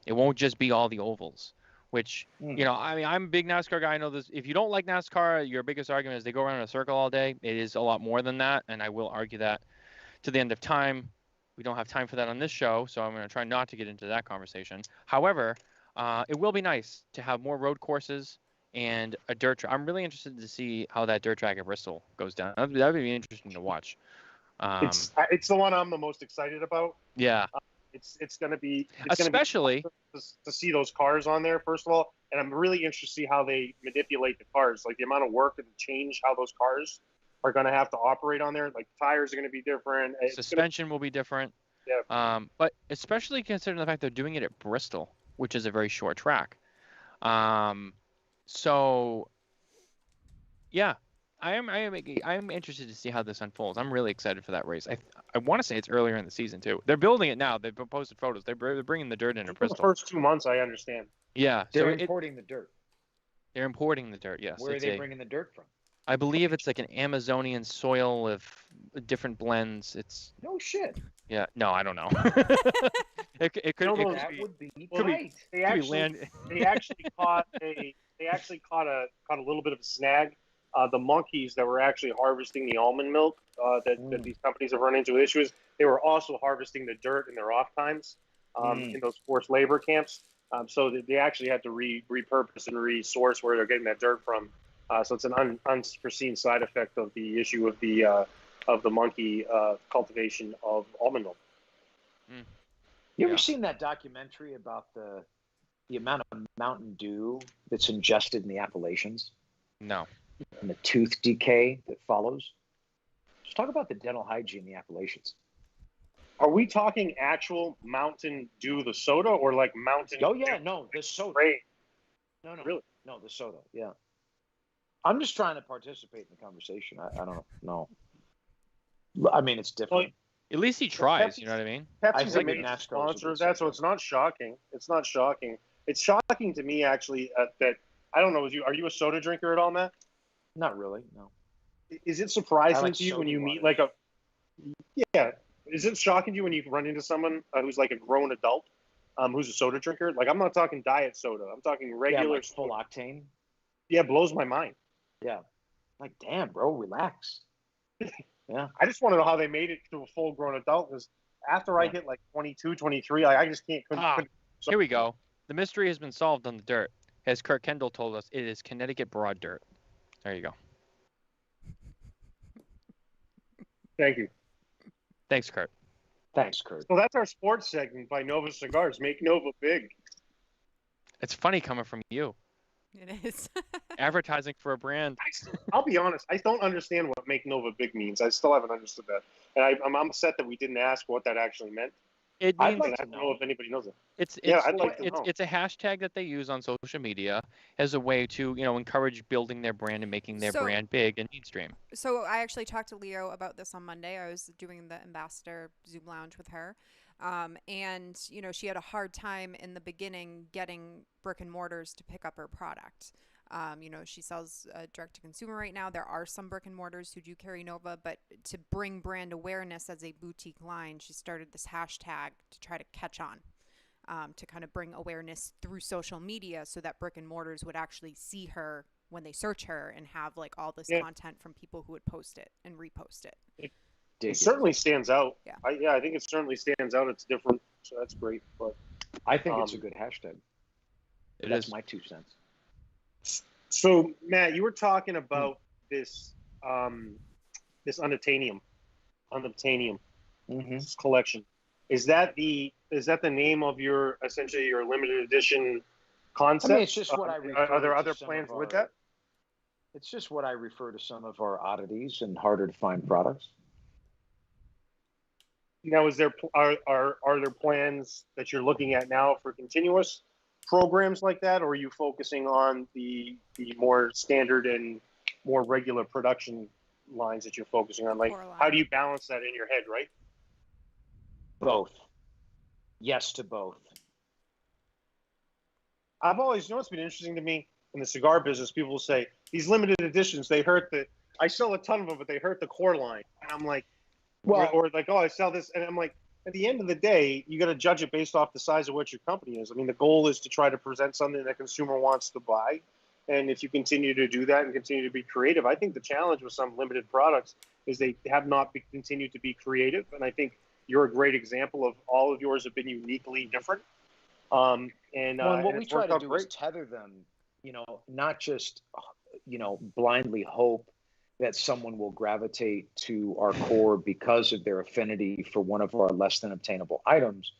It won't just be all the ovals. Which, I mean, I'm a big NASCAR guy. I know this. If you don't like NASCAR, your biggest argument is they go around in a circle all day. It is a lot more than that, and I will argue that to the end of time. We don't have time for that on this show, so I'm going to try not to get into that conversation. However, it will be nice to have more road courses and a dirt track. I'm really interested to see how that dirt track at Bristol goes down. That would be interesting to watch. It's the one I'm the most excited about. Yeah. It's going to be especially to see those cars on there, first of all, and I'm really interested to see how they manipulate the cars, like the amount of work and change how those cars are going to have to operate on there. Like the tires are going to be different. Suspension will be different. Yeah. But especially considering the fact they're doing it at Bristol, which is a very short track. So, yeah, I'm interested to see how this unfolds. I'm really excited for that race. I want to say it's earlier in the season too. They're building it now. They've posted photos. They're bringing the dirt in For the Bristol. first 2 months, I understand. Yeah, they're importing the dirt. They're importing the dirt. Yes. Where are they bringing the dirt from? I believe it's like an Amazonian soil of different blends. It's no shit. Yeah. No, I don't know. it could. That would be right. They actually caught a little bit of a snag. The monkeys that were actually harvesting the almond milk that these companies have run into issues. They were also harvesting the dirt in their off times in those forced labor camps. So they actually had to repurpose and resource where they're getting that dirt from. So it's an unforeseen side effect of the issue of the monkey cultivation of almond milk. You ever seen that documentary about the amount of Mountain Dew that's ingested in the Appalachians? No. And the tooth decay that follows? Just talk about the dental hygiene in the Appalachians. Are we talking actual Mountain Dew, the soda, or like Mountain? Oh yeah, no, the soda. Great. No, really, no, the soda. Yeah. I'm just trying to participate in the conversation. I don't know. I mean, it's different. Well, at least he tries. You know what I mean? Pepsi's a major sponsor of that, so it's not shocking. It's not shocking. It's shocking to me actually that I don't know. Are you a soda drinker at all, Matt? Not really. No. Is it surprising to you when you meet like a? Yeah. Is it shocking to you when you run into someone who's like a grown adult, who's a soda drinker? Like, I'm not talking diet soda. I'm talking regular like full octane. Yeah, it blows my mind. Yeah. Like, damn, bro, relax. Yeah. I just want to know how they made it to a full-grown adult, because after I hit like 22, 23, I just can't. Here we go. The mystery has been solved on the dirt. As Kurt Kendall told us, it is Connecticut broad dirt. There you go. Thank you. Thanks, Kurt. Thanks, Kurt. So that's our sports segment by Nova Cigars. Make Nova big. It's funny coming from you. It is. Advertising for a brand. I'll be honest. I don't understand what Make Nova big means. I still haven't understood that. And I'm upset that we didn't ask what that actually meant. It means, I don't know if anybody knows it. I'd like to know. It's a hashtag that they use on social media as a way to, encourage building their brand and making their brand big and mainstream. So I actually talked to Leo about this on Monday. I was doing the Ambassador Zoom Lounge with her. And, she had a hard time in the beginning getting brick and mortars to pick up her product. She sells direct to consumer right now. There are some brick and mortars who do carry Nova, but to bring brand awareness as a boutique line, she started this hashtag to try to catch on, to kind of bring awareness through social media so that brick and mortars would actually see her when they search her and have like all this content from people who would post it and repost it. It certainly stands out. Yeah. I think it certainly stands out. It's different, so that's great. But I think it's a good hashtag. That's my 2 cents. So, Matt, you were talking about this unobtainium this collection. Is that the name of your essentially your limited edition concept? I mean, it's just what I refer are there to other plans with that? It's just what I refer to some of our oddities and harder to find products. Now, are there plans that you're looking at now for continuous programs like that, or are you focusing on the more standard and more regular production lines that you're focusing on? Like, how do you balance that in your head, right? Both. Yes to both. I've always, it's been interesting to me in the cigar business. People will say these limited editions, they hurt I sell a ton of them, but they hurt the core line. And I'm like, or like, oh, I sell this. And I'm like, at the end of the day, you got to judge it based off the size of what your company is. I mean, the goal is to try to present something that consumer wants to buy. And if you continue to do that and continue to be creative, I think the challenge with some limited products is they have not continued to be creative. And I think you're a great example of all of yours have been uniquely different. And what we try to do is tether them, not just, blindly hope that someone will gravitate to our core because of their affinity for one of our less than obtainable items,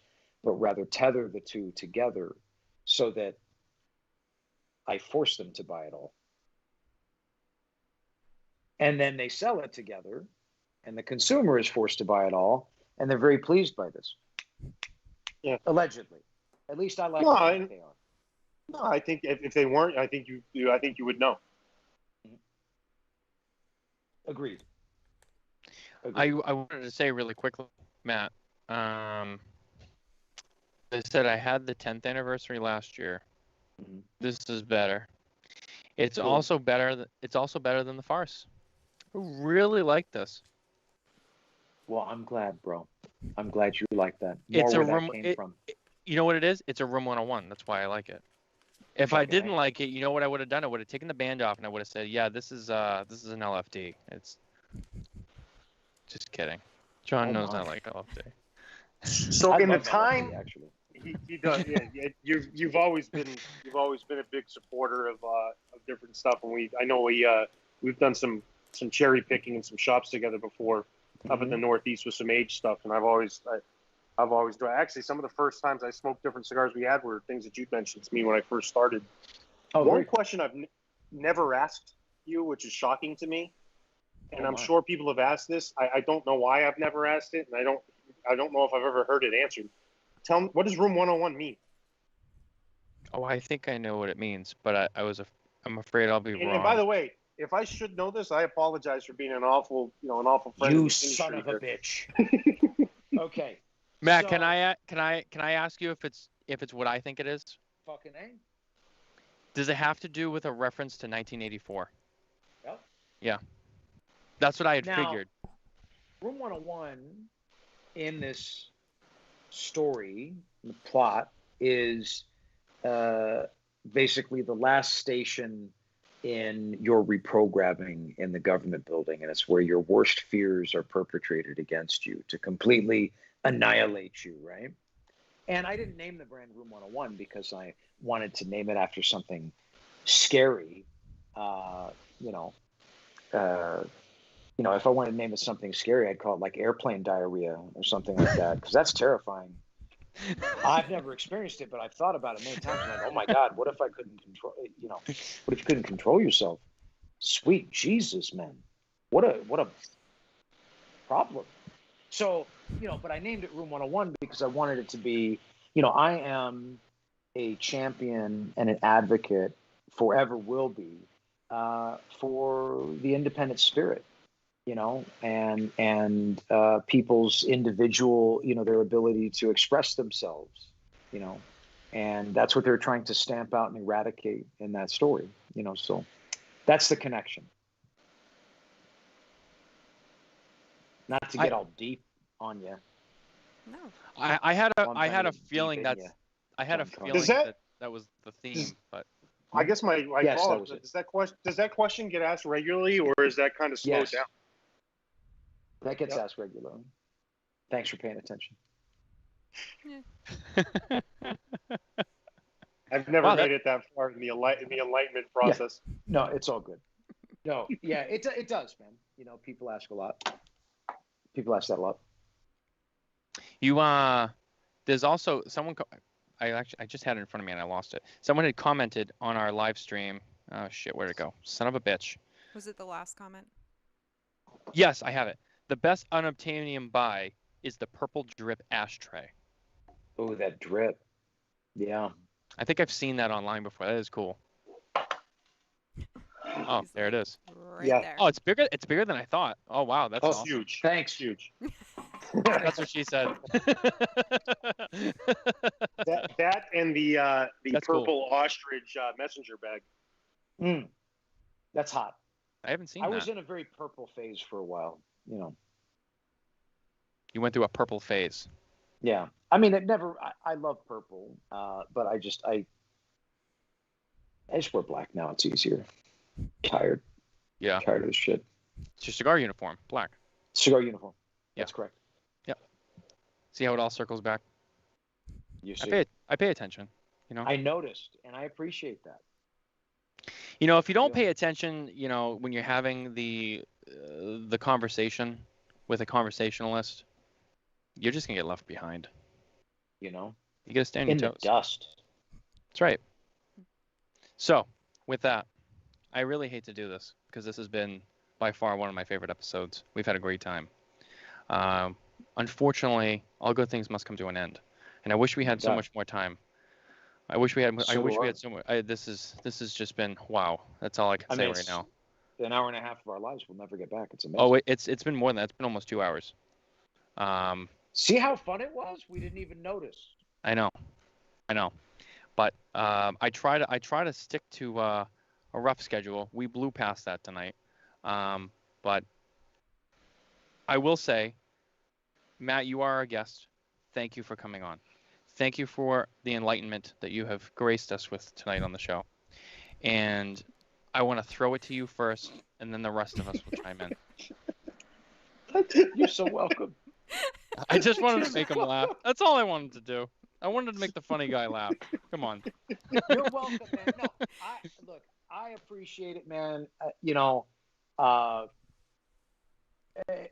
but rather tether the two together so that I force them to buy it all. And then they sell it together, and the consumer is forced to buy it all, and they're very pleased by this. Yeah. Allegedly. At least I like to think they are. No, I think if they weren't, I think you would know. Agreed. I wanted to say really quickly, Matt. I said I had the 10th anniversary last year. Mm-hmm. This is better. It's also better. It's also better than the farce. I really like this. Well, I'm glad, bro. I'm glad you like that. It's a where room. that came from. You know what it is? It's a Room 101. That's why I like it. If I didn't like it, you know what I would have done? I would have taken the band off and I would have said, "Yeah, this is an LFD." It's just kidding. Jon knows I like LFD. So in the time, LFD, actually. He does. Yeah. You've always been a big supporter of different stuff, and I know we've done some cherry picking and some shops together before up in the Northeast with some age stuff, and I've always done. Actually, some of the first times I smoked different cigars we had were things that you'd mentioned to me when I first started. One question I've never asked you, which is shocking to me, and I'm sure people have asked this. I don't know why I've never asked it, and I don't know if I've ever heard it answered. Tell me, what does Room 101 mean? Oh, I think I know what it means, but I'm afraid I'll be wrong. And by the way, if I should know this, I apologize for being an awful friend. You son of a bitch. Okay. Matt, so, can I ask you if it's what I think it is? Fucking A. Does it have to do with a reference to 1984? Yep. Yeah. That's what I had figured. Room 101 in this story, the plot, is basically the last station in your reprogramming in the government building, and it's where your worst fears are perpetrated against you to completely annihilate you, right? And I didn't name the brand Room 101 because I wanted to name it after something scary. If I wanted to name it something scary, I'd call it like airplane diarrhea or something like that, because that's terrifying. I've never experienced it, but I've thought about it many times. I'm like, oh my God, what if I couldn't control? What if you couldn't control yourself? Sweet Jesus, man, what a problem. So, but I named it Room 101 because I wanted it to be, I am a champion and an advocate, forever will be, for the independent spirit. And people's individual, their ability to express themselves, and that's what they're trying to stamp out and eradicate in that story, so that's the connection. Not to get all deep on you. No. I had a feeling that was the theme, but I guess my follow-up, does that question get asked regularly, or is that kind of slowed down? That gets asked regularly. Thanks for paying attention. Yeah. I've never made it that far in the enlightenment process. Yeah. No, it's all good. No, yeah, it does, man. People ask a lot. People ask that a lot. There's also someone. I just had it in front of me and I lost it. Someone had commented on our live stream. Oh shit, where'd it go? Son of a bitch. Was it the last comment? Yes, I have it. The best unobtainium buy is the purple drip ashtray. Oh, that drip. Yeah. I think I've seen that online before. That is cool. Oh, there it is. Right there. Oh, it's bigger. It's bigger than I thought. Oh, wow, that's awesome. Huge. Thanks. Huge. That's what she said. that and the that's purple cool. ostrich messenger bag. That's hot. I haven't seen that. I was in a very purple phase for a while. You went through a purple phase. Yeah. I mean, I love purple, but I just wear black now. It's easier. Tired. Yeah. Tired of this shit. It's your cigar uniform, black. Cigar uniform. Yeah. That's correct. Yep. See how it all circles back? You see. I pay attention, I noticed, and I appreciate that. If you don't pay attention, when you're having the conversation with a conversationalist, you're just gonna get left behind. You gotta stand in your toes. The dust. That's right. So, with that, I really hate to do this because this has been by far one of my favorite episodes. We've had a great time. Unfortunately, all good things must come to an end, and I wish we had so much more time. I wish we had so much. This has just been wow. That's all I can say right now. an hour and a half of our lives we'll never get back. It's amazing. Oh, it's been more than that. It's been almost 2 hours. See how fun it was? We didn't even notice. I know. But I try to stick to a rough schedule. We blew past that tonight. But I will say, Matt, you are our guest. Thank you for coming on. Thank you for the enlightenment that you have graced us with tonight on the show. And I want to throw it to you first, and then the rest of us will chime in. You're so welcome. I just wanted to make him laugh. That's all I wanted to do. I wanted to make the funny guy laugh. Come on. You're welcome, man. No, I appreciate it, man.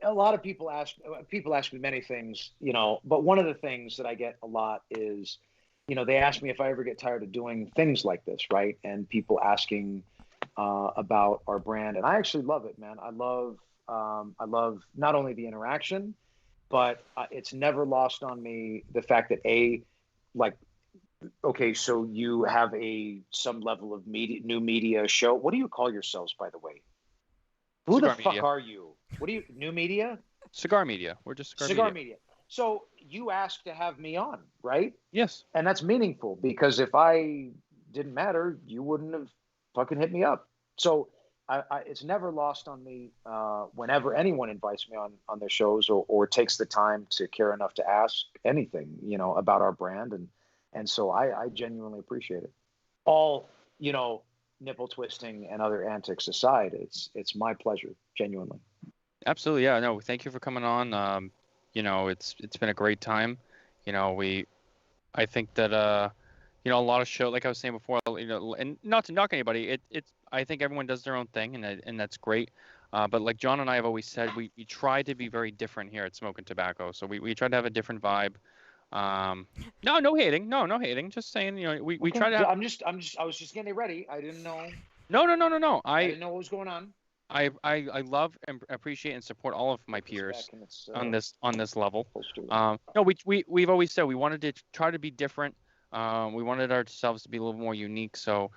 A lot of people ask me many things, but one of the things that I get a lot is, they ask me if I ever get tired of doing things like this, right? And people asking about our brand, and I actually love it, man. I love not only the interaction, but it's never lost on me the fact that okay, so you have some level of new media show. What do you call yourselves, by the way? Who Cigar the fuck media. are you? What do you, new media? Cigar media. We're just cigar media. So you asked to have me on, right? Yes. And that's meaningful because if I didn't matter, you wouldn't have fucking hit me up. So it's never lost on me whenever anyone invites me on their shows or takes the time to care enough to ask anything, about our brand. And so I genuinely appreciate it. All, nipple twisting and other antics aside, it's my pleasure, genuinely. Absolutely. Yeah. No, thank you for coming on. It's been a great time. I think that, a lot of show, like I was saying before, and not to knock anybody, I think everyone does their own thing and that's great. But like John and I have always said, we try to be very different here at Smokin Tabacco. So we try to have a different vibe. No hating. No hating. Just saying, we try to have... I was just getting ready. I didn't know. No. I didn't know what was going on. I love and appreciate and support all of my peers on this level. No, we've always said we wanted to try to be different. We wanted ourselves to be a little more unique. So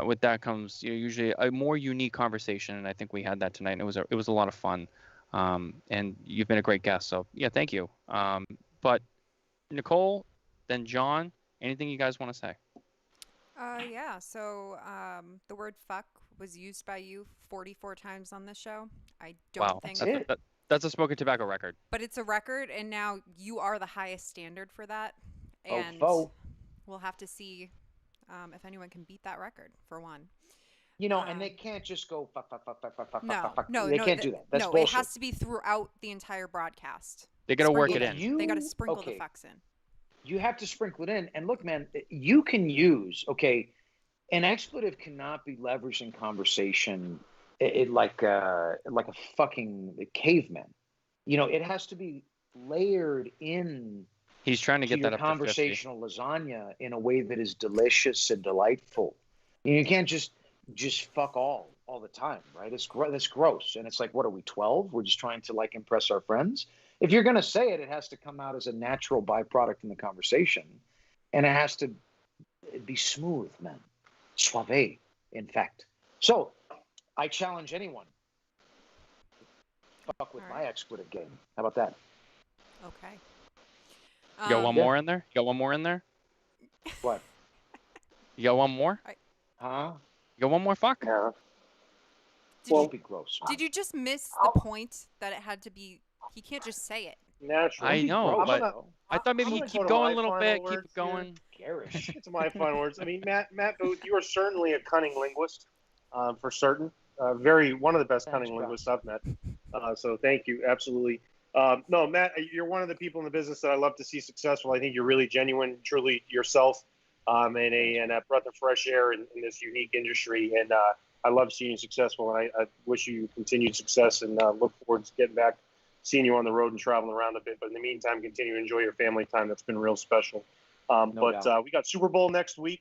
with that comes usually a more unique conversation, and I think we had that tonight. And it was a lot of fun. And you've been a great guest. So yeah, thank you. But Nicole, then John, anything you guys want to say? Yeah. So the word "fuck" was used by you 44 times on this show. I don't think that's a Smokin Tabacco record. But it's a record, and now you are the highest standard for that. And we'll have to see if anyone can beat that record, for one. And they can't just go fuck. No, they can't do that. That's bullshit. It has to be throughout the entire broadcast. They got to work it in. They got to sprinkle the fucks in. You have to sprinkle it in. And look, man, you can use, an expletive cannot be leveraged in conversation like a fucking caveman. It has to be layered in. He's trying to get that up to 50. Conversational lasagna in a way that is delicious and delightful. You can't just fuck all the time, right? That's gross. And it's like, what are we, 12? We're just trying to impress our friends. If you're going to say it, it has to come out as a natural byproduct in the conversation. And it has to be smooth, man. Suave, in fact. So I challenge anyone to fuck with my expletive game. How about that? Okay. You got one more in there? You got one more in there? What? You got one more? Huh? You got one more fuck? Yeah. Don't be gross. Did you just miss the point that it had to be? He can't just say it. Naturally. I know, but I thought maybe he'd keep going a little bit, keep it going. Garish. It's my final words. I mean, Matt Booth, you are certainly a cunning linguist, for certain. One of the best cunning linguists I've met. So thank you, absolutely. No, Matt, you're one of the people in the business that I love to see successful. I think you're really genuine, truly yourself, and a breath of fresh air in this unique industry. And I love seeing you successful. And I wish you continued success and look forward to getting back, seeing you on the road and traveling around a bit. But in the meantime, continue to enjoy your family time. That's been real special. We got Super Bowl next week.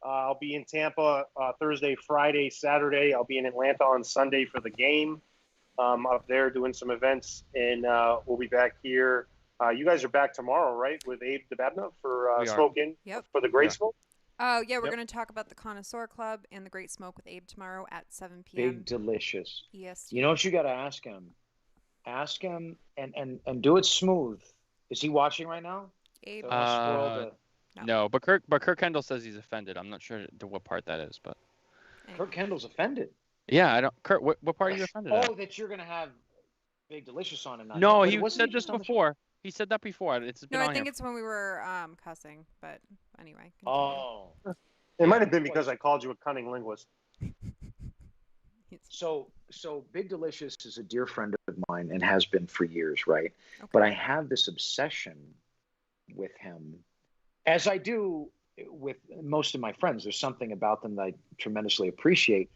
I'll be in Tampa Thursday, Friday, Saturday. I'll be in Atlanta on Sunday for the game. Up there doing some events, and we'll be back here. You guys are back tomorrow, right, with Abe Dababna for Smokin for the Graceful? Oh, yeah, we're going to talk about the Connoisseur Club and the Great Smoke with Abe tomorrow at 7 p.m. Big Delicious. EST. You know what you got to ask him? Ask him and do it smooth. Is he watching right now? Abe? No, but Kirk Kendall says he's offended. I'm not sure to what part that is, but Kirk Kendall's offended. Yeah, I don't. Kurt, what part are you offended at? Oh, that you're going to have Big Delicious on tonight. No, he said this before. He said that before. It's been I think it's when we were cussing, but anyway. Continue. Oh. It might have been because I called you a cunning linguist. So Big Delicious is a dear friend of mine and has been for years, right? Okay. But I have this obsession with him, as I do with most of my friends. There's something about them that I tremendously appreciate.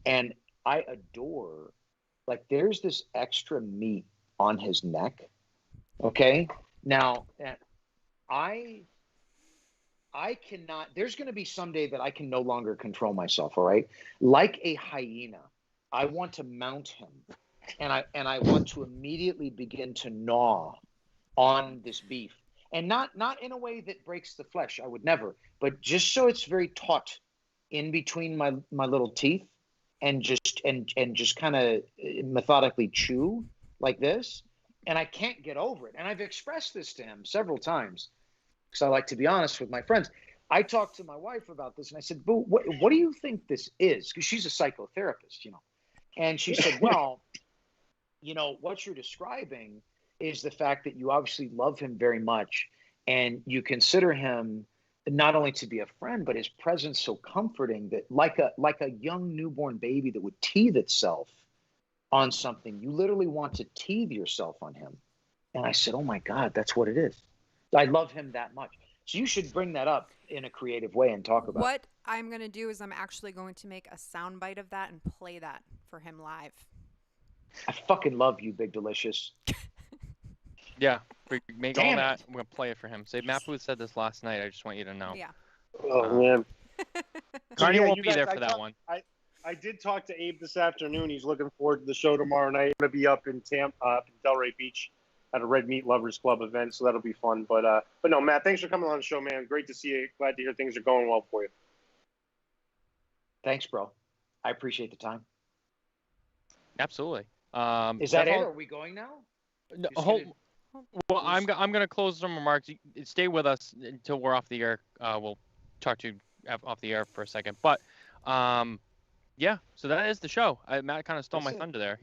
And I adore, like, there's this extra meat on his neck. Okay. Now, I cannot, there's going to be someday that I can no longer control myself. All right. Like a hyena, I want to mount him and I want to immediately begin to gnaw on this beef, and not in a way that breaks the flesh. I would never, but just so it's very taut in between my little teeth. And just kind of methodically chew like this, and I can't get over it. And I've expressed this to him several times because I like to be honest with my friends. I talked to my wife about this, and I said, "Boo, what do you think this is?" Because she's a psychotherapist, And she said, "Well, what you're describing is the fact that you obviously love him very much, and you consider him not only to be a friend, but his presence so comforting that like a young newborn baby that would teeth itself on something, you literally want to teeth yourself on him." And I said, "Oh my God, that's what it is. I love him that much." So you should bring that up in a creative way and talk about it. What I'm going to do is I'm actually going to make a soundbite of that and play that for him live. I fucking love you, Big Delicious. Yeah, make all that. I'm gonna play it for him. Say, Matt Booth said this last night. I just want you to know. Yeah. Oh man. Carney won't be there for that one. I did talk to Abe this afternoon. He's looking forward to the show tomorrow night. I'm gonna be up in Delray Beach at a Red Meat Lovers Club event, so that'll be fun. But no, Matt, thanks for coming on the show, man. Great to see you. Glad to hear things are going well for you. Thanks, bro. I appreciate the time. Absolutely. Is that it? Are we going now? No, well, I'm gonna close some remarks. Stay with us until we're off the air. We'll talk to you off the air for a second. But yeah. So that is the show. Matt kind of stole my thunder there.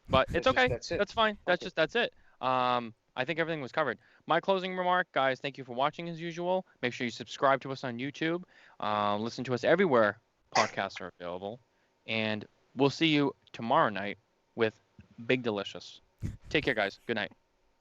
But it's okay. That's fine. That's it. I think everything was covered. My closing remark, guys. Thank you for watching as usual. Make sure you subscribe to us on YouTube. Listen to us everywhere podcasts are available, and we'll see you tomorrow night with Big Delicious. Take care, guys. Good night.